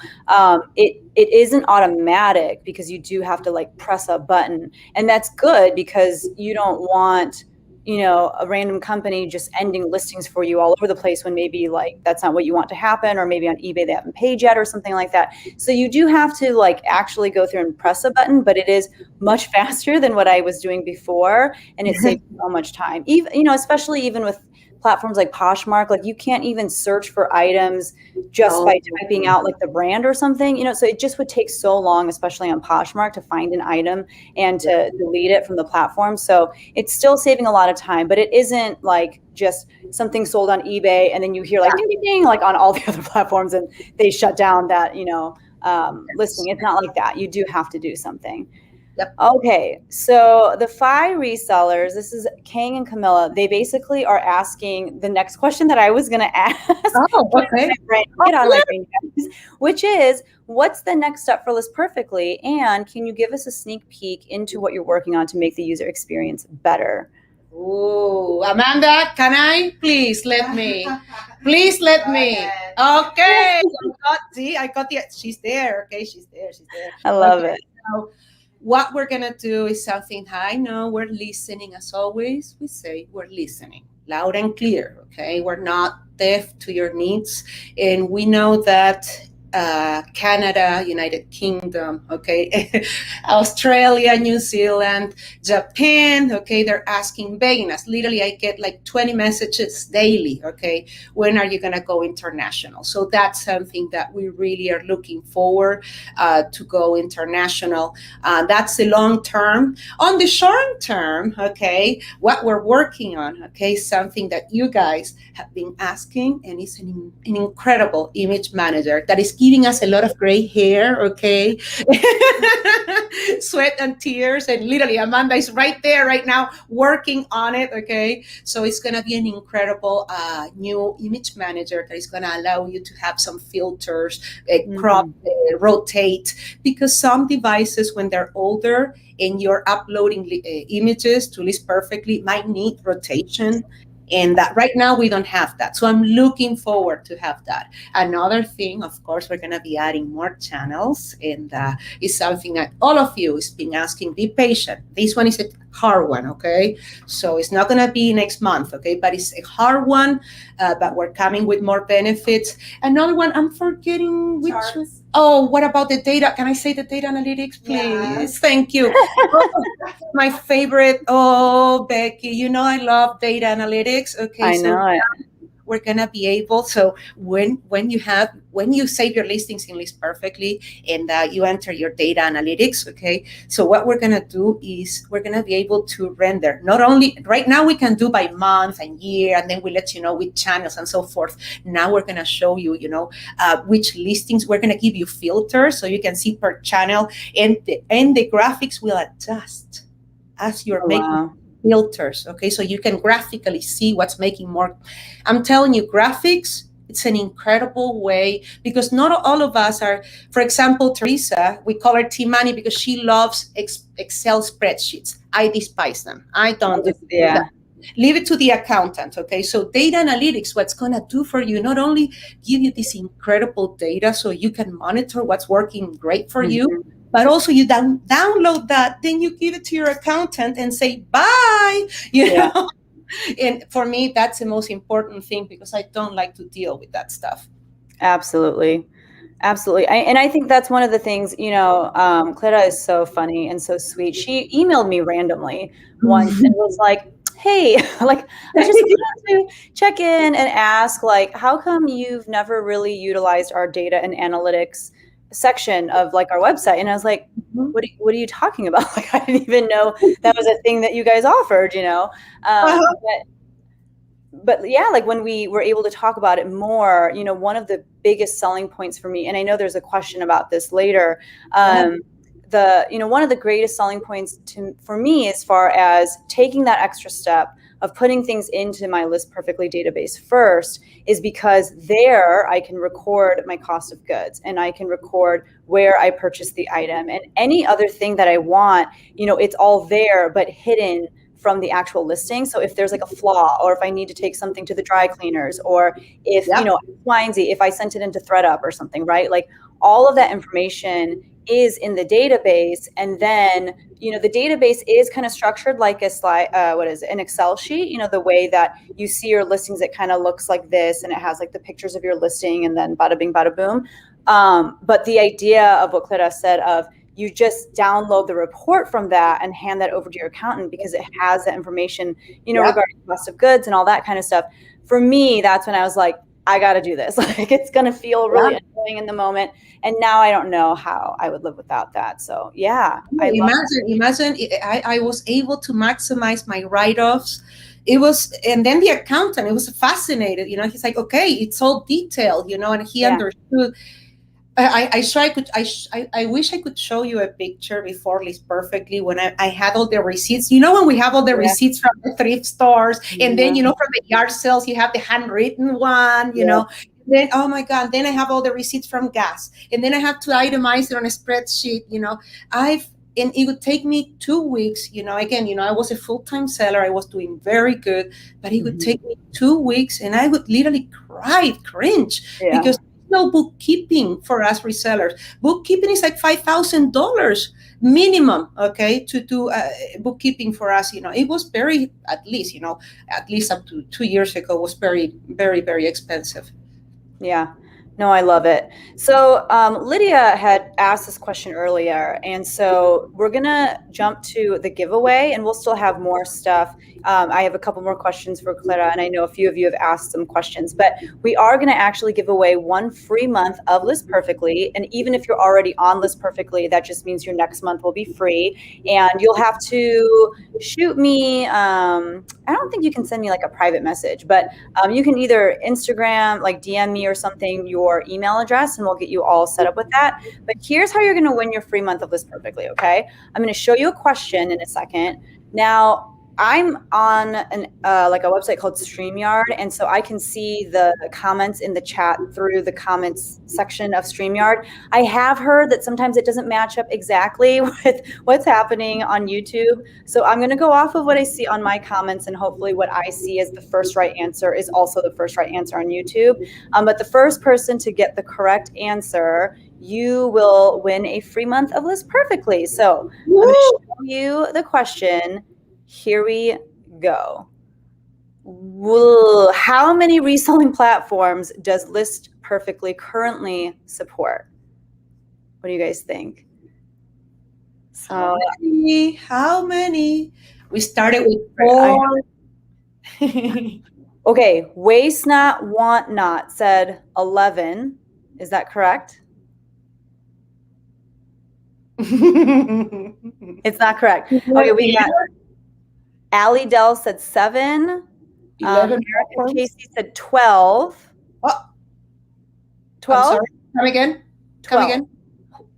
It isn't automatic because you do have to like press a button, and that's good because you don't want a random company just ending listings for you all over the place when maybe like that's not what you want to happen, or maybe on eBay they haven't paid yet or something like that. So you do have to like actually go through and press a button, but it is much faster than what I was doing before, and it saves so much time. Even especially even with platforms like Poshmark, like you can't even search for items just by typing out like the brand or something, so it just would take so long, especially on Poshmark, to find an item and to delete it from the platform. So it's still saving a lot of time, but it isn't like just something sold on eBay and then you hear like ding, ding, ding, like on all the other platforms and they shut down that, listing. It's not like that. You do have to do something. Yep. Okay, so the 5 resellers, this is Kang and Camilla, they basically are asking the next question that I was going to ask. Oh, okay. Get out of my brain, guys, which is, what's the next step for List Perfectly? And can you give us a sneak peek into what you're working on to make the user experience better? Ooh, Amanda, can I? Please let me. Please let me. Okay. I got the, she's there. Okay, she's there. I love it. So, what we're going to do is something I know we're listening, as always. We say we're listening loud and clear, okay? We're not deaf to your needs. And we know that Canada, United Kingdom, okay, Australia, New Zealand, Japan, okay, they're asking, begging us. Literally, I get like 20 messages daily, okay, when are you going to go international? So that's something that we really are looking forward to go international. That's the long term. On the short term, okay, what we're working on, okay, something that you guys have been asking, and it's an incredible image manager that is giving us a lot of gray hair, okay? Sweat and tears, and literally Amanda is right there right now working on it, okay? So it's gonna be an incredible new image manager that is gonna allow you to have some filters, crop, rotate, because some devices, when they're older and you're uploading images to List Perfectly, might need rotation. And that right now we don't have that. So I'm looking forward to have that. Another thing, of course, we're going to be adding more channels. And it's something that all of you has been asking. Be patient. This one is a hard one, okay? So it's not going to be next month, okay? But it's a hard one, but we're coming with more benefits. Another one, I'm forgetting which one. Oh, what about the data? Can I say the data analytics, please? Yes. Thank you. My favorite. Oh, Becky, you know I love data analytics. Okay, I know it. We're gonna be able. So when you save your listings in List Perfectly and you enter your data analytics, okay. So what we're gonna do is we're gonna be able to render. Not only right now we can do by month and year, and then we let you know which channels and so forth. Now we're gonna show you, which listings. We're gonna give you filters so you can see per channel, and the graphics will adjust as you're making filters, okay? So you can graphically see what's making more. I'm telling you, graphics It's an incredible way because not all of us are, for example, Teresa, we call her T-Money because she loves Excel spreadsheets. I despise them. I don't do that. Leave it to the accountant, okay? So data analytics, what's going to do for you, not only give you this incredible data so you can monitor what's working great for you, but also you download that, then you give it to your accountant and say, bye, you know? And for me, that's the most important thing because I don't like to deal with that stuff. Absolutely. Absolutely. And I think that's one of the things, you know, Clara is so funny and so sweet. She emailed me randomly once and was like, hey, like, I just wanted to check in and ask, like, how come you've never really utilized our data and analytics section of like our website? And I was like, what are you talking about? Like, I didn't even know that was a thing that you guys offered, you know? But yeah, like when we were able to talk about it more, you know, one of the biggest selling points for me, and I know there's a question about this later, you know, one of the greatest selling points for me as far as taking that extra step of putting things into my List Perfectly database first is because there I can record my cost of goods and I can record where I purchased the item and any other thing that I want, you know, it's all there, but hidden from the actual listing. So if there's like a flaw, or if I need to take something to the dry cleaners, or if, you know, Y and Z, if I sent it into ThreadUp or something, right? Like all of that information is in the database. And then, you know, the database is kind of structured like a slide, an Excel sheet, you know, the way that you see your listings, it kind of looks like this, and it has like the pictures of your listing and then bada bing, bada boom. But the idea of what Clara said of, you just download the report from that and hand that over to your accountant because it has that information, you know, regarding cost of goods and all that kind of stuff. For me, that's when I was like, I got to do this. Like, it's going to feel really annoying in the moment. And now I don't know how I would live without that. So yeah. Imagine I was able to maximize my write-offs. It was, and then the accountant, it was fascinated, you know, he's like, okay, it's all detailed, you know, and he understood. I wish I could show you a picture before List Perfectly when I had all the receipts. You know, when we have all the receipts from the thrift stores, and then, you know, from the yard sales, you have the handwritten one, you know. Then, oh my God, then I have all the receipts from gas. And then I have to itemize it on a spreadsheet, you know. And it would take me 2 weeks, you know, again, you know, I was a full-time seller. I was doing very good, but it would take me 2 weeks and I would literally cringe because no bookkeeping for us resellers. Bookkeeping is like $5,000 minimum, okay, to do bookkeeping for us. You know, it was very, at least up to 2 years ago, was very, very, very expensive. Yeah. No, I love it. So Lydia had asked this question earlier, and so we're going to jump to the giveaway, and we'll still have more stuff. I have a couple more questions for Clara, and I know a few of you have asked some questions, but we are going to actually give away 1 free month of List Perfectly. And even if you're already on List Perfectly, that just means your next month will be free. And you'll have to shoot me, I don't think you can send me like a private message, but you can either Instagram, like DM me or something, your email address, and we'll get you all set up with that. But here's how you're going to win your free month of List Perfectly, okay? I'm going to show you a question in a second. Now, I'm on like a website called StreamYard, and so I can see the comments in the chat through the comments section of StreamYard. I have heard that sometimes it doesn't match up exactly with what's happening on YouTube. So I'm going to go off of what I see on my comments, and hopefully what I see as the first right answer is also the first right answer on YouTube. But the first person to get the correct answer, you will win a free month of List Perfectly. So I'm going to show you the question. Here we go. How many reselling platforms does List Perfectly currently support? What do you guys think? So how many? We started with 4. Okay, Waste Not, Want Not said 11. Is that correct? It's not correct. Okay, we got Allie Dell said 7. Erica Casey said 12. Oh. 12? Come again.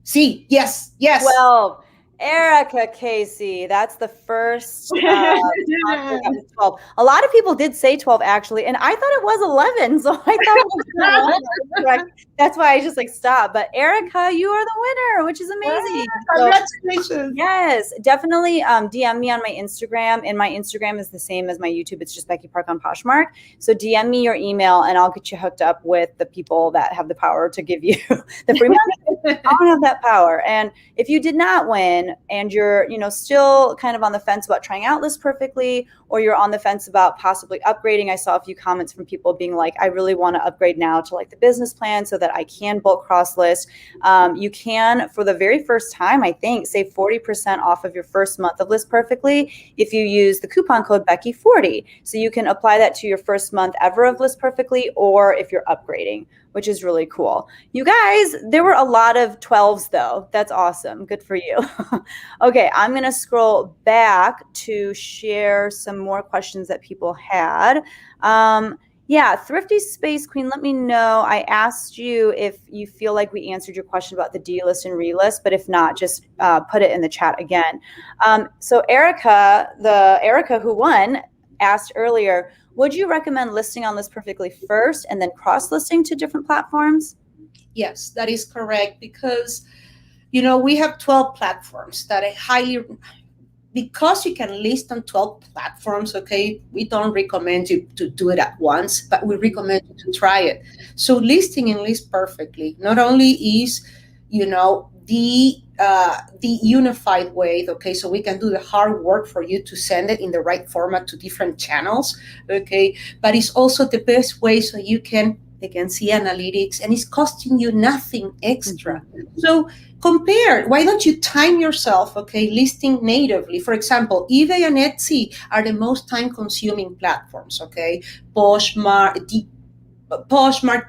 See, yes. 12. Erica Casey, that's the first that was 12. A lot of people did say 12 actually, and I thought it was 11, so I thought it was 11. That's why I just like stopped. But Erica, you are the winner, which is amazing. Congratulations. So, yes, definitely DM me on my Instagram, and my Instagram is the same as my YouTube. It's just Becky Park on Poshmark. So DM me your email, and I'll get you hooked up with the people that have the power to give you the free money. I don't have that power. And if you did not win, and you're, still kind of on the fence about trying out List Perfectly, or you're on the fence about possibly upgrading, I saw a few comments from people being like, I really want to upgrade now to like the business plan so that I can bulk cross list. You can, for the very first time, I think, save 40% off of your first month of List Perfectly if you use the coupon code Becky40. So you can apply that to your first month ever of List Perfectly, or if you're upgrading, which is really cool. You guys, there were a lot of 12s though. That's awesome. Good for you. Okay, I'm going to scroll back to share some more questions that people had. Yeah, Thrifty Space Queen, let me know. I asked you if you feel like we answered your question about the delist and relist, but if not, just put it in the chat again. So Erica, the Erica who won, asked earlier, would you recommend listing on List Perfectly first and then cross-listing to different platforms? Yes, that is correct, because we have 12 platforms that I highly, because you can list on 12 platforms, okay, we don't recommend you to do it at once, but we recommend you to try it. So listing in List Perfectly not only is, the unified way, okay, so we can do the hard work for you to send it in the right format to different channels, okay, but it's also the best way so you can, again, see analytics, and it's costing you nothing extra. So compare. Why don't you time yourself, okay, listing natively? For example, eBay and Etsy are the most time-consuming platforms, okay? Poshmark,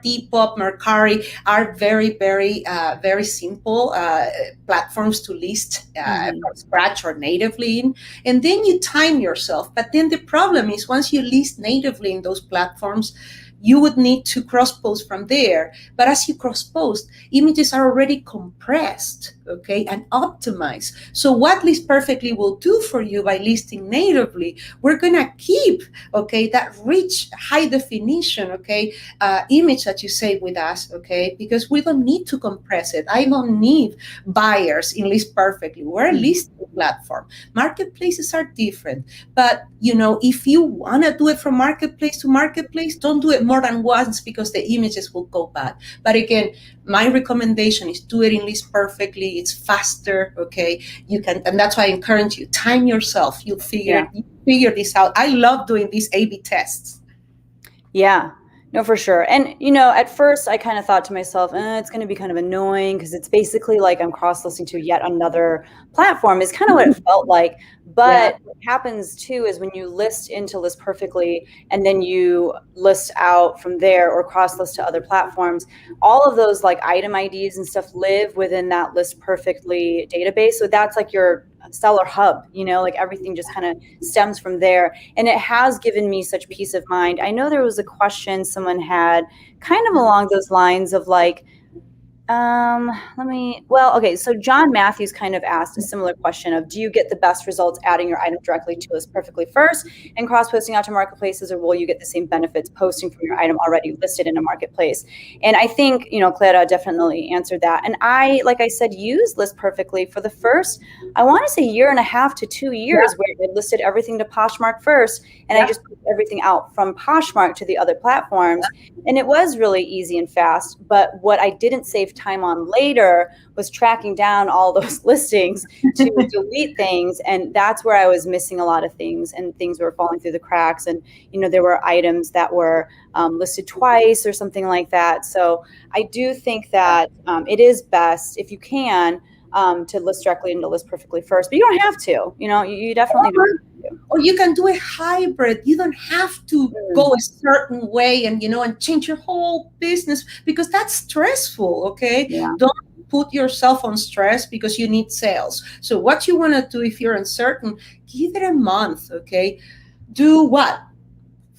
Depop, Mercari are very, very, very simple platforms to list from scratch or natively in. And then you time yourself. But then the problem is, once you list natively in those platforms, you would need to cross-post from there. But as you cross-post, images are already compressed, okay, and optimized. So what List Perfectly will do for you by listing natively, we're going to keep, okay, that rich, high definition, okay, image that you save with us, okay, because we don't need to compress it. I don't need buyers in List Perfectly. We're a listing platform. Marketplaces are different. But, if you want to do it from marketplace to marketplace, don't do it more than once, because the images will go bad. But again, my recommendation is do it in List Perfectly. It's faster, okay? You can, and that's why I encourage you, time yourself. You figure this out. I love doing these A/B tests. Yeah. No, for sure. And, at first I kind of thought to myself, it's going to be kind of annoying because it's basically like I'm cross-listing to yet another platform is kind of what it felt like. But what happens too is when you list into List Perfectly and then you list out from there or cross-list to other platforms, all of those like item IDs and stuff live within that List Perfectly database. So that's like your seller hub, like everything just kind of stems from there. And it has given me such peace of mind. I know there was a question someone had kind of along those lines of like, so John Matthews kind of asked a similar question of, do you get the best results adding your item directly to List Perfectly first and cross-posting out to marketplaces, or will you get the same benefits posting from your item already listed in a marketplace? And I think, Clara definitely answered that. And I, like I said, used List Perfectly for the first, I want to say 1.5 to 2 years, where I listed everything to Poshmark first, and I just put everything out from Poshmark to the other platforms. And it was really easy and fast. But what I didn't save time on later was tracking down all those listings to delete things, and that's where I was missing a lot of things, and things were falling through the cracks, and there were items that were listed twice or something like that. So I do think that it is best, if you can, to list directly into List Perfectly first, but you don't have to. You definitely don't have to. Or you can do a hybrid. You don't have to go a certain way and and change your whole business, because that's stressful, okay? Don't put yourself on stress because you need sales. So what you want to do, if you're uncertain, give it a month, okay? Do what?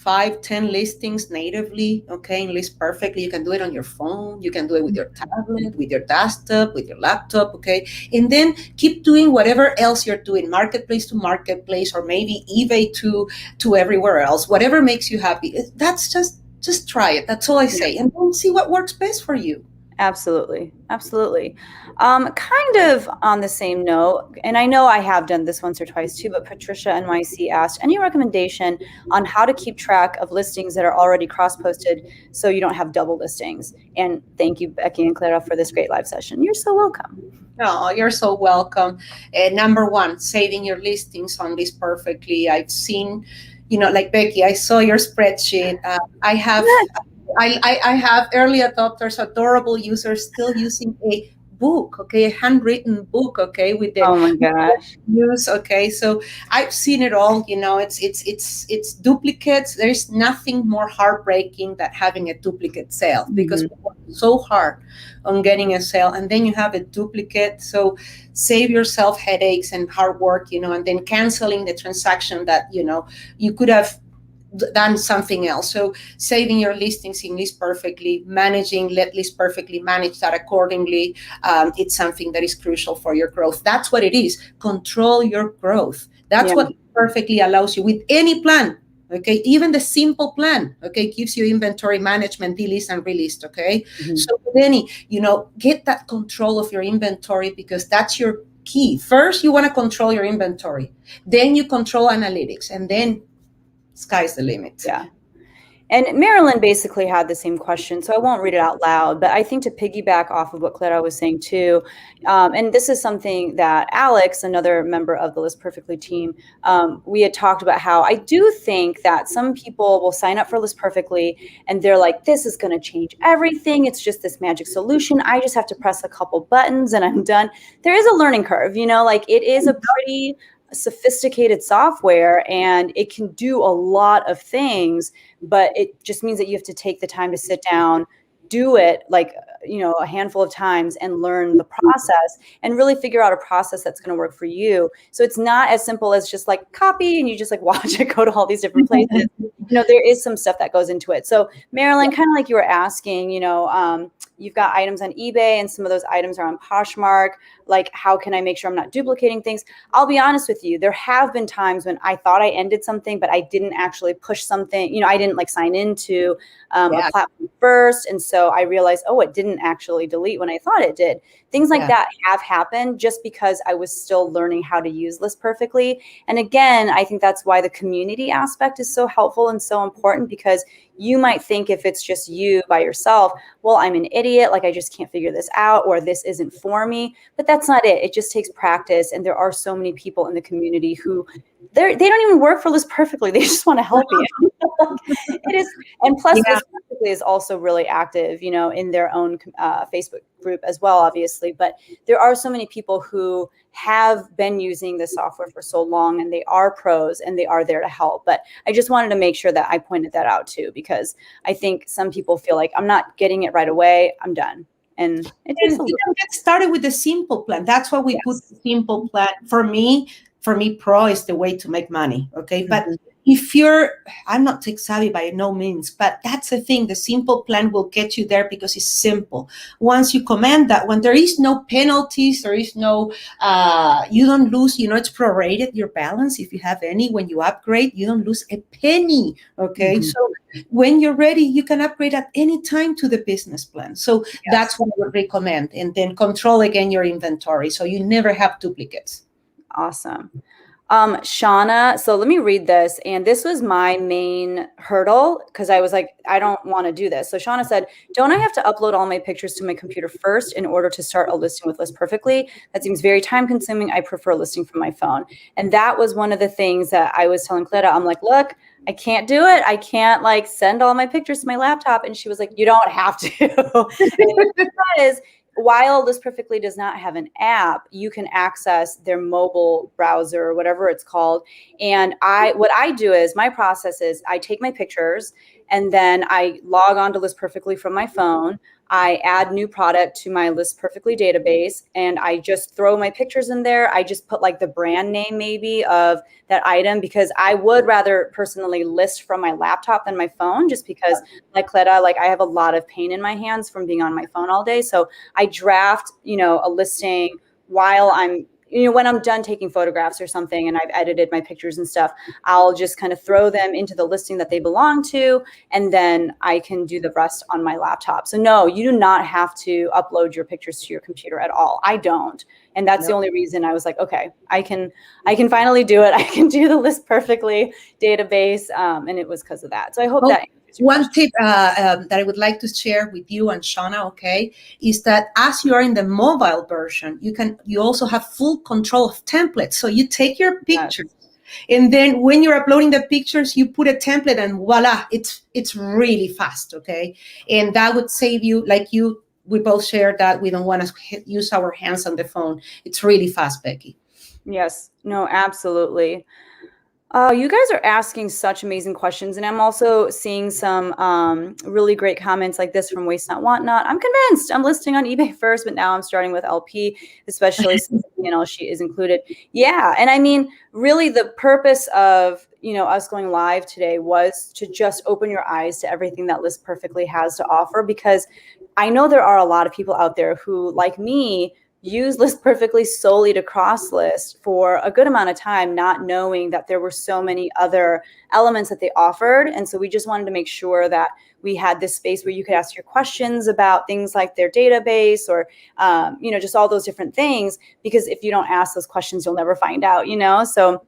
5, 10 listings natively, okay, and list perfectly. You can do it on your phone. You can do it with your tablet, with your desktop, with your laptop, okay? And then keep doing whatever else you're doing, marketplace to marketplace, or maybe eBay to everywhere else, whatever makes you happy. That's just try it. That's all I say. And then see what works best for you. Absolutely. Absolutely. Kind of on the same note, and I know I have done this once or twice too, but Patricia NYC asked, any recommendation on how to keep track of listings that are already cross-posted so you don't have double listings? And thank you, Becky and Clara, for this great live session. You're so welcome. Oh, you're so welcome. Number one, saving your listings on List Perfectly. I've seen, like Becky, I saw your spreadsheet. I have early adopters, adorable users still using a book, okay, a handwritten book, okay, with the oh my gosh use, okay. So I've seen it all. It's duplicates. There's nothing more heartbreaking than having a duplicate sale, because we work so hard on getting a sale, and then you have a duplicate. So save yourself headaches and hard work, and then canceling the transaction that you could have done something else. So saving your listings in List Perfectly, let List Perfectly manage that accordingly. It's something that is crucial for your growth. That's what it is. Control your growth. That's what List Perfectly allows you with any plan. Okay, even the simple plan, okay, gives you inventory management, delist and relist. Okay, so with any, get that control of your inventory, because that's your key. First, you want to control your inventory, then you control analytics, and then sky's the limit. Yeah. And Marilyn basically had the same question, so I won't read it out loud, but I think to piggyback off of what Clara was saying too, and this is something that Alex, another member of the List Perfectly team, we had talked about how I do think that some people will sign up for List Perfectly and they're like, this is going to change everything. It's just this magic solution. I just have to press a couple buttons and I'm done. There is a learning curve, like it is a pretty sophisticated software and it can do a lot of things, but it just means that you have to take the time to sit down, do it like, a handful of times and learn the process and really figure out a process that's going to work for you. So it's not as simple as just like copy and you just like watch it go to all these different places. There is some stuff that goes into it. So Marilyn, kind of like you were asking, you've got items on eBay and some of those items are on Poshmark. Like, how can I make sure I'm not duplicating things? I'll be honest with you. There have been times when I thought I ended something, but I didn't actually push something. I didn't like sign into a platform first. And so I realized, it didn't actually delete when I thought it did. Things like that have happened just because I was still learning how to use List Perfectly. And again, I think that's why the community aspect is so helpful and so important, because you might think if it's just you by yourself, well, I'm an idiot, like I just can't figure this out, or this isn't for me. But that's not it. It just takes practice. And there are so many people in the community who they don't even work for List Perfectly. They just want to help you. It is. And plus, List Perfectly is also really active, in their own Facebook group as well, obviously. But there are so many people who have been using the software for so long and they are pros and they are there to help. But I just wanted to make sure that I pointed that out too, because I think some people feel like I'm not getting it right away, I'm done. And it takes a little. Get started with the simple plan. That's why we put the simple plan. For me, pro is the way to make money. Okay. But if I'm not tech savvy by no means, but that's the thing. The simple plan will get you there because it's simple. Once you command that, when there is no penalties, there is no, you don't lose, it's prorated your balance. If you have any, when you upgrade, you don't lose a penny. Okay. So when you're ready, you can upgrade at any time to the business plan. So that's what I would recommend. And then control again your inventory, so you never have duplicates. Awesome. Shauna, so let me read this. And this was my main hurdle because I was like, I don't want to do this. So Shauna said, don't I have to upload all my pictures to my computer first in order to start a listing with List Perfectly? That seems very time consuming. I prefer listing from my phone. And that was one of the things that I was telling Clara. I'm like, look, I can't do it. I can't like send all my pictures to my laptop. And she was like, you don't have to. Because while List Perfectly does not have an app, you can access their mobile browser or whatever it's called. And what I do is, my process is I take my pictures and then I log on to List Perfectly from my phone. I add new product to my List Perfectly database, and I just throw my pictures in there. I just put like the brand name maybe of that item, because I would rather personally list from my laptop than my phone, just because like Clara, like I have a lot of pain in my hands from being on my phone all day. So I draft, a listing while I'm, when I'm done taking photographs or something and I've edited my pictures and stuff, I'll just kind of throw them into the listing that they belong to, and then I can do the rest on my laptop. So no, you do not have to upload your pictures to your computer at all. I don't. And that's the only reason I was like, okay, I can finally do it. I can do the List Perfectly database. And it was because of that. So I hope that one tip that I would like to share with you and Shauna, okay, is that as you are in the mobile version, you also have full control of templates. So you take your pictures, and then when you're uploading the pictures, you put a template, and voila, it's really fast, okay? And that would save you, we both shared that we don't want to use our hands on the phone. It's really fast, Becky. Yes, no, absolutely. You guys are asking such amazing questions, and I'm also seeing some really great comments like this from Waste Not Want Not. I'm convinced I'm listing on eBay first, but now I'm starting with LP, especially since she is included. Yeah, and I mean, really, the purpose of us going live today was to just open your eyes to everything that List Perfectly has to offer, because I know there are a lot of people out there who, like me, use List Perfectly solely to cross list for a good amount of time, not knowing that there were so many other elements that they offered. And so we just wanted to make sure that we had this space where you could ask your questions about things like their database or, just all those different things, because if you don't ask those questions, you'll never find out, So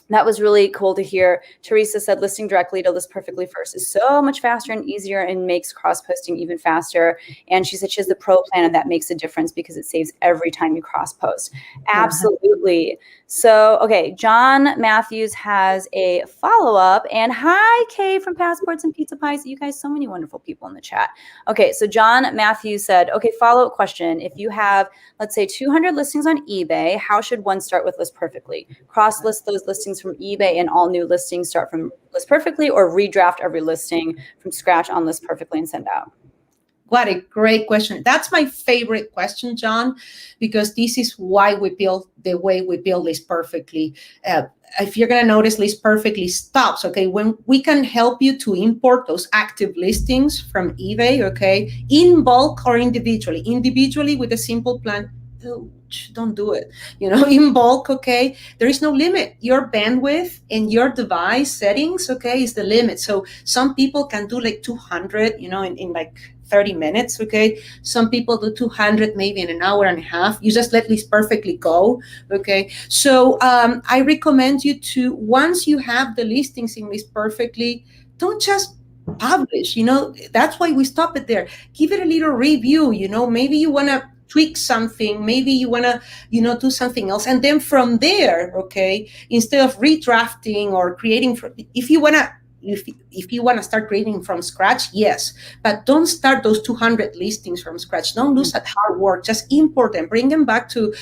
that was really cool to hear. Teresa said listing directly to List Perfectly first is so much faster and easier and makes cross-posting even faster. And she said she has the pro plan, and that makes a difference because it saves every time you cross-post. Absolutely. So, okay, John Matthews has a follow-up. And hi, Kay from Passports and Pizza Pies. You guys, so many wonderful people in the chat. Okay, so John Matthews said, okay, follow-up question. If you have, let's say, 200 listings on eBay, how should one start with List Perfectly? Cross-list those listings from eBay, and all new listings start from List Perfectly, or redraft every listing from scratch on List Perfectly and send out? What a great question. That's my favorite question, John, because this is why we build the way we build List Perfectly. If you're going to notice, List Perfectly stops, okay, when we can help you to import those active listings from eBay, okay, in bulk or individually. Individually with a simple plan, don't do it, in bulk, okay, there is no limit. Your bandwidth and your device settings, okay, is the limit. So some people can do like 200, in like 30 minutes, okay? Some people do 200 maybe in an hour and a half. You just let List Perfectly go, okay? So I recommend you to, once you have the listings in List Perfectly, don't just publish, that's why we stop it there. Give it a little review, maybe you want to tweak something, maybe you want to, do something else. And then from there, okay, instead of redrafting or creating, if you want to start creating from scratch, yes, but don't start those 200 listings from scratch. Don't lose that hard work. Just import them, bring them to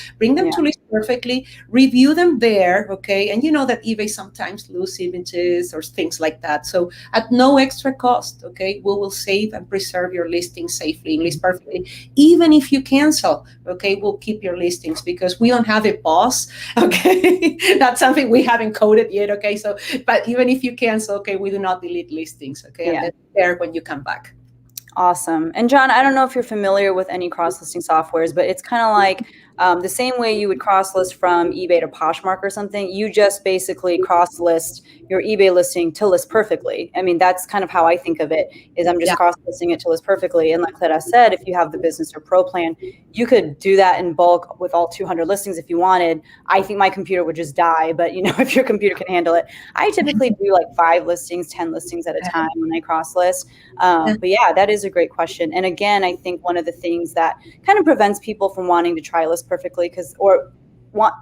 List Perfectly, review them there, okay? And you know that eBay sometimes lose images or things like that. So at no extra cost, okay, we will save and preserve your listings safely in List Perfectly. Even if you cancel, okay, we'll keep your listings because we don't have a boss, okay? That's something we haven't coded yet, okay? So, but even if you cancel, okay, we do not delete listings, okay? And then there when you come back. Awesome. And John, I don't know if you're familiar with any cross-listing softwares, but it's kind of like the same way you would cross-list from eBay to Poshmark or something. You just basically cross-list your eBay listing to List Perfectly. I mean, that's kind of how I think of it, is I'm just cross-listing it to List Perfectly. And like Clara said, if you have the business or pro plan, you could do that in bulk with all 200 listings if you wanted. I think my computer would just die, but if your computer can handle it. I typically do like 5 listings, 10 listings at a time when I cross-list. But yeah, that is a great question. And again, I think one of the things that kind of prevents people from wanting to try List Perfectly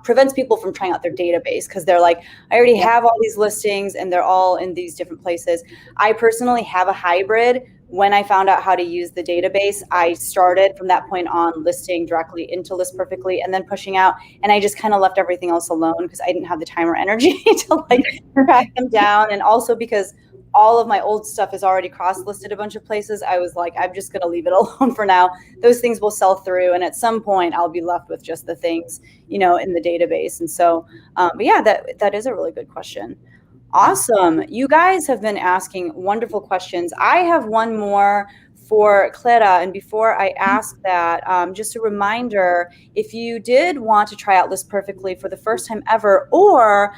prevents people from trying out their database, because they're like, I already have all these listings and they're all in these different places. I personally have a hybrid. When I found out how to use the database, I started from that point on listing directly into List Perfectly and then pushing out. And I just kind of left everything else alone because I didn't have the time or energy to like track them down. And also because all of my old stuff is already cross-listed a bunch of places, I was like, I'm just going to leave it alone for now. Those things will sell through, and at some point I'll be left with just the things, in the database. And so, but yeah, that is a really good question. Awesome. You guys have been asking wonderful questions. I have one more for Clara. And before I ask that, just a reminder, if you did want to try out List Perfectly for the first time ever, or,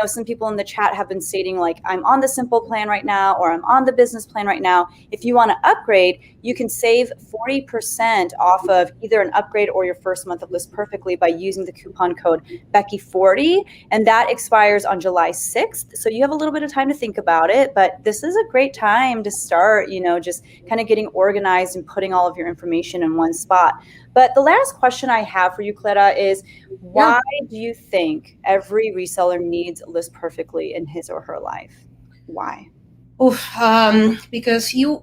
some people in the chat have been stating like, I'm on the simple plan right now, or I'm on the business plan right now. If you want to upgrade, you can save 40% off of either an upgrade or your first month of List Perfectly by using the coupon code Becky40. And that expires on July 6th. So you have a little bit of time to think about it, but this is a great time to start, just kind of getting organized and putting all of your information in one spot. But the last question I have for you, Clara, is why do you think every reseller needs List Perfectly in his or her life? Why? Because you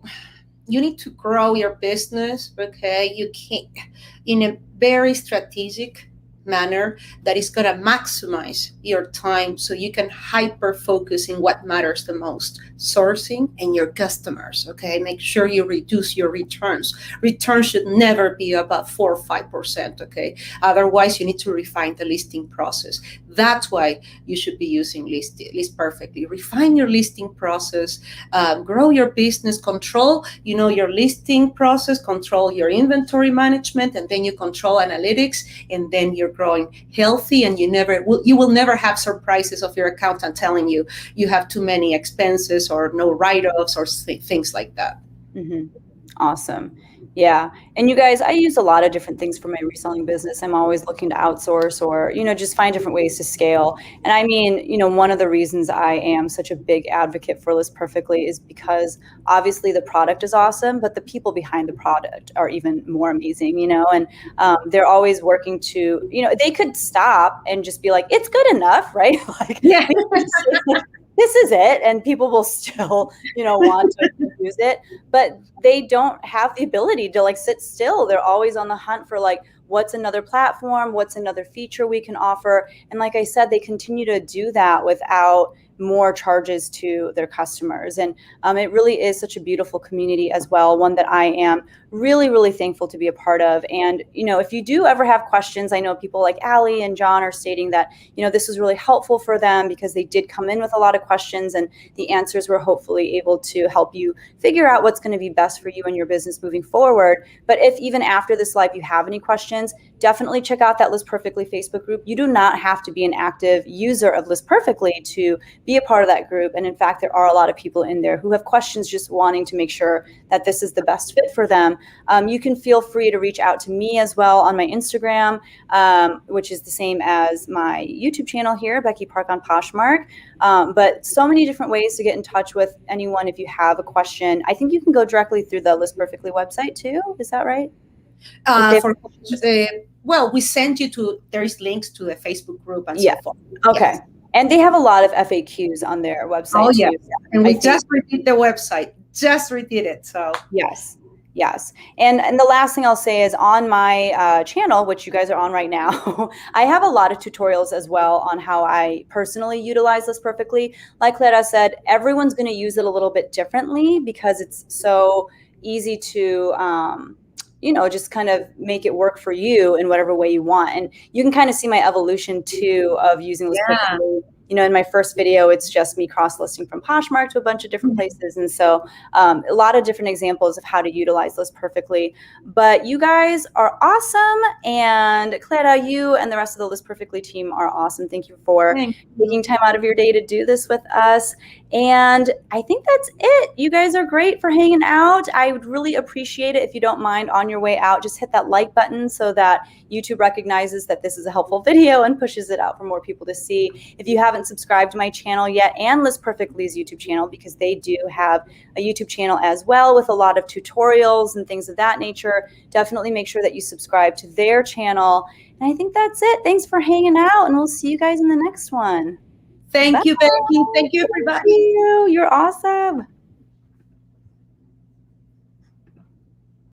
need to grow your business, okay? You can't, in a very strategic manner that is going to maximize your time so you can hyper focus in what matters the most, sourcing and your customers. Okay, make sure you reduce your returns. Returns should never be above 4 or 5%. Okay, otherwise you need to refine the listing process. That's why you should be using List Perfectly. Refine your listing process, grow your business, control your listing process, control your inventory management, and then you control analytics, and then you're growing healthy, and you will never have surprises of your accountant telling you have too many expenses or no write-offs or things like that. Mm-hmm. Awesome. Yeah. And you guys, I use a lot of different things for my reselling business. I'm always looking to outsource or, just find different ways to scale. And I mean, one of the reasons I am such a big advocate for List Perfectly is because obviously the product is awesome, but the people behind the product are even more amazing, and they're always working to, they could stop and just be like, it's good enough, right? Like, yeah. This is it, and people will still, want to use it, but they don't have the ability to like sit still. They're always on the hunt for like, what's another platform? What's another feature we can offer? And like I said, they continue to do that without more charges to their customers. And it really is such a beautiful community as well, one that I am really, really thankful to be a part of. And, if you do ever have questions, I know people like Allie and John are stating that, this was really helpful for them because they did come in with a lot of questions, and the answers were hopefully able to help you figure out what's going to be best for you and your business moving forward. But if even after this live you have any questions, definitely check out that List Perfectly Facebook group. You do not have to be an active user of List Perfectly to be a part of that group. And in fact, there are a lot of people in there who have questions just wanting to make sure that this is the best fit for them. You can feel free to reach out to me as well on my Instagram, which is the same as my YouTube channel here, Becky Park on Poshmark. But so many different ways to get in touch with anyone if you have a question. I think you can go directly through the List Perfectly website too. Is that right? We send you to, there's links to the Facebook group and so forth. Okay. Yes. And they have a lot of FAQs on their website too. Yeah. And we just redid the website. Just redid it. So yes. And the last thing I'll say is on my channel, which you guys are on right now, I have a lot of tutorials as well on how I personally utilize List Perfectly. Like Clara said, everyone's going to use it a little bit differently because it's so easy to just kind of make it work for you in whatever way you want. And you can kind of see my evolution too of using List Perfectly. In my first video, it's just me cross-listing from Poshmark to a bunch of different places. And so a lot of different examples of how to utilize List Perfectly. But you guys are awesome. And Clara, you and the rest of the List Perfectly team are awesome. Thank you for taking time out of your day to do this with us. And I think that's it. You guys are great for hanging out. I would really appreciate it if you don't mind on your way out, just hit that like button so that YouTube recognizes that this is a helpful video and pushes it out for more people to see. If you haven't subscribed to my channel yet, and List Perfectly's YouTube channel, because they do have a YouTube channel as well with a lot of tutorials and things of that nature, definitely make sure that you subscribe to their channel. And I think that's it. Thanks for hanging out, and we'll see you guys in the next one. Thank you, Becky. Thank you, everybody. You're awesome.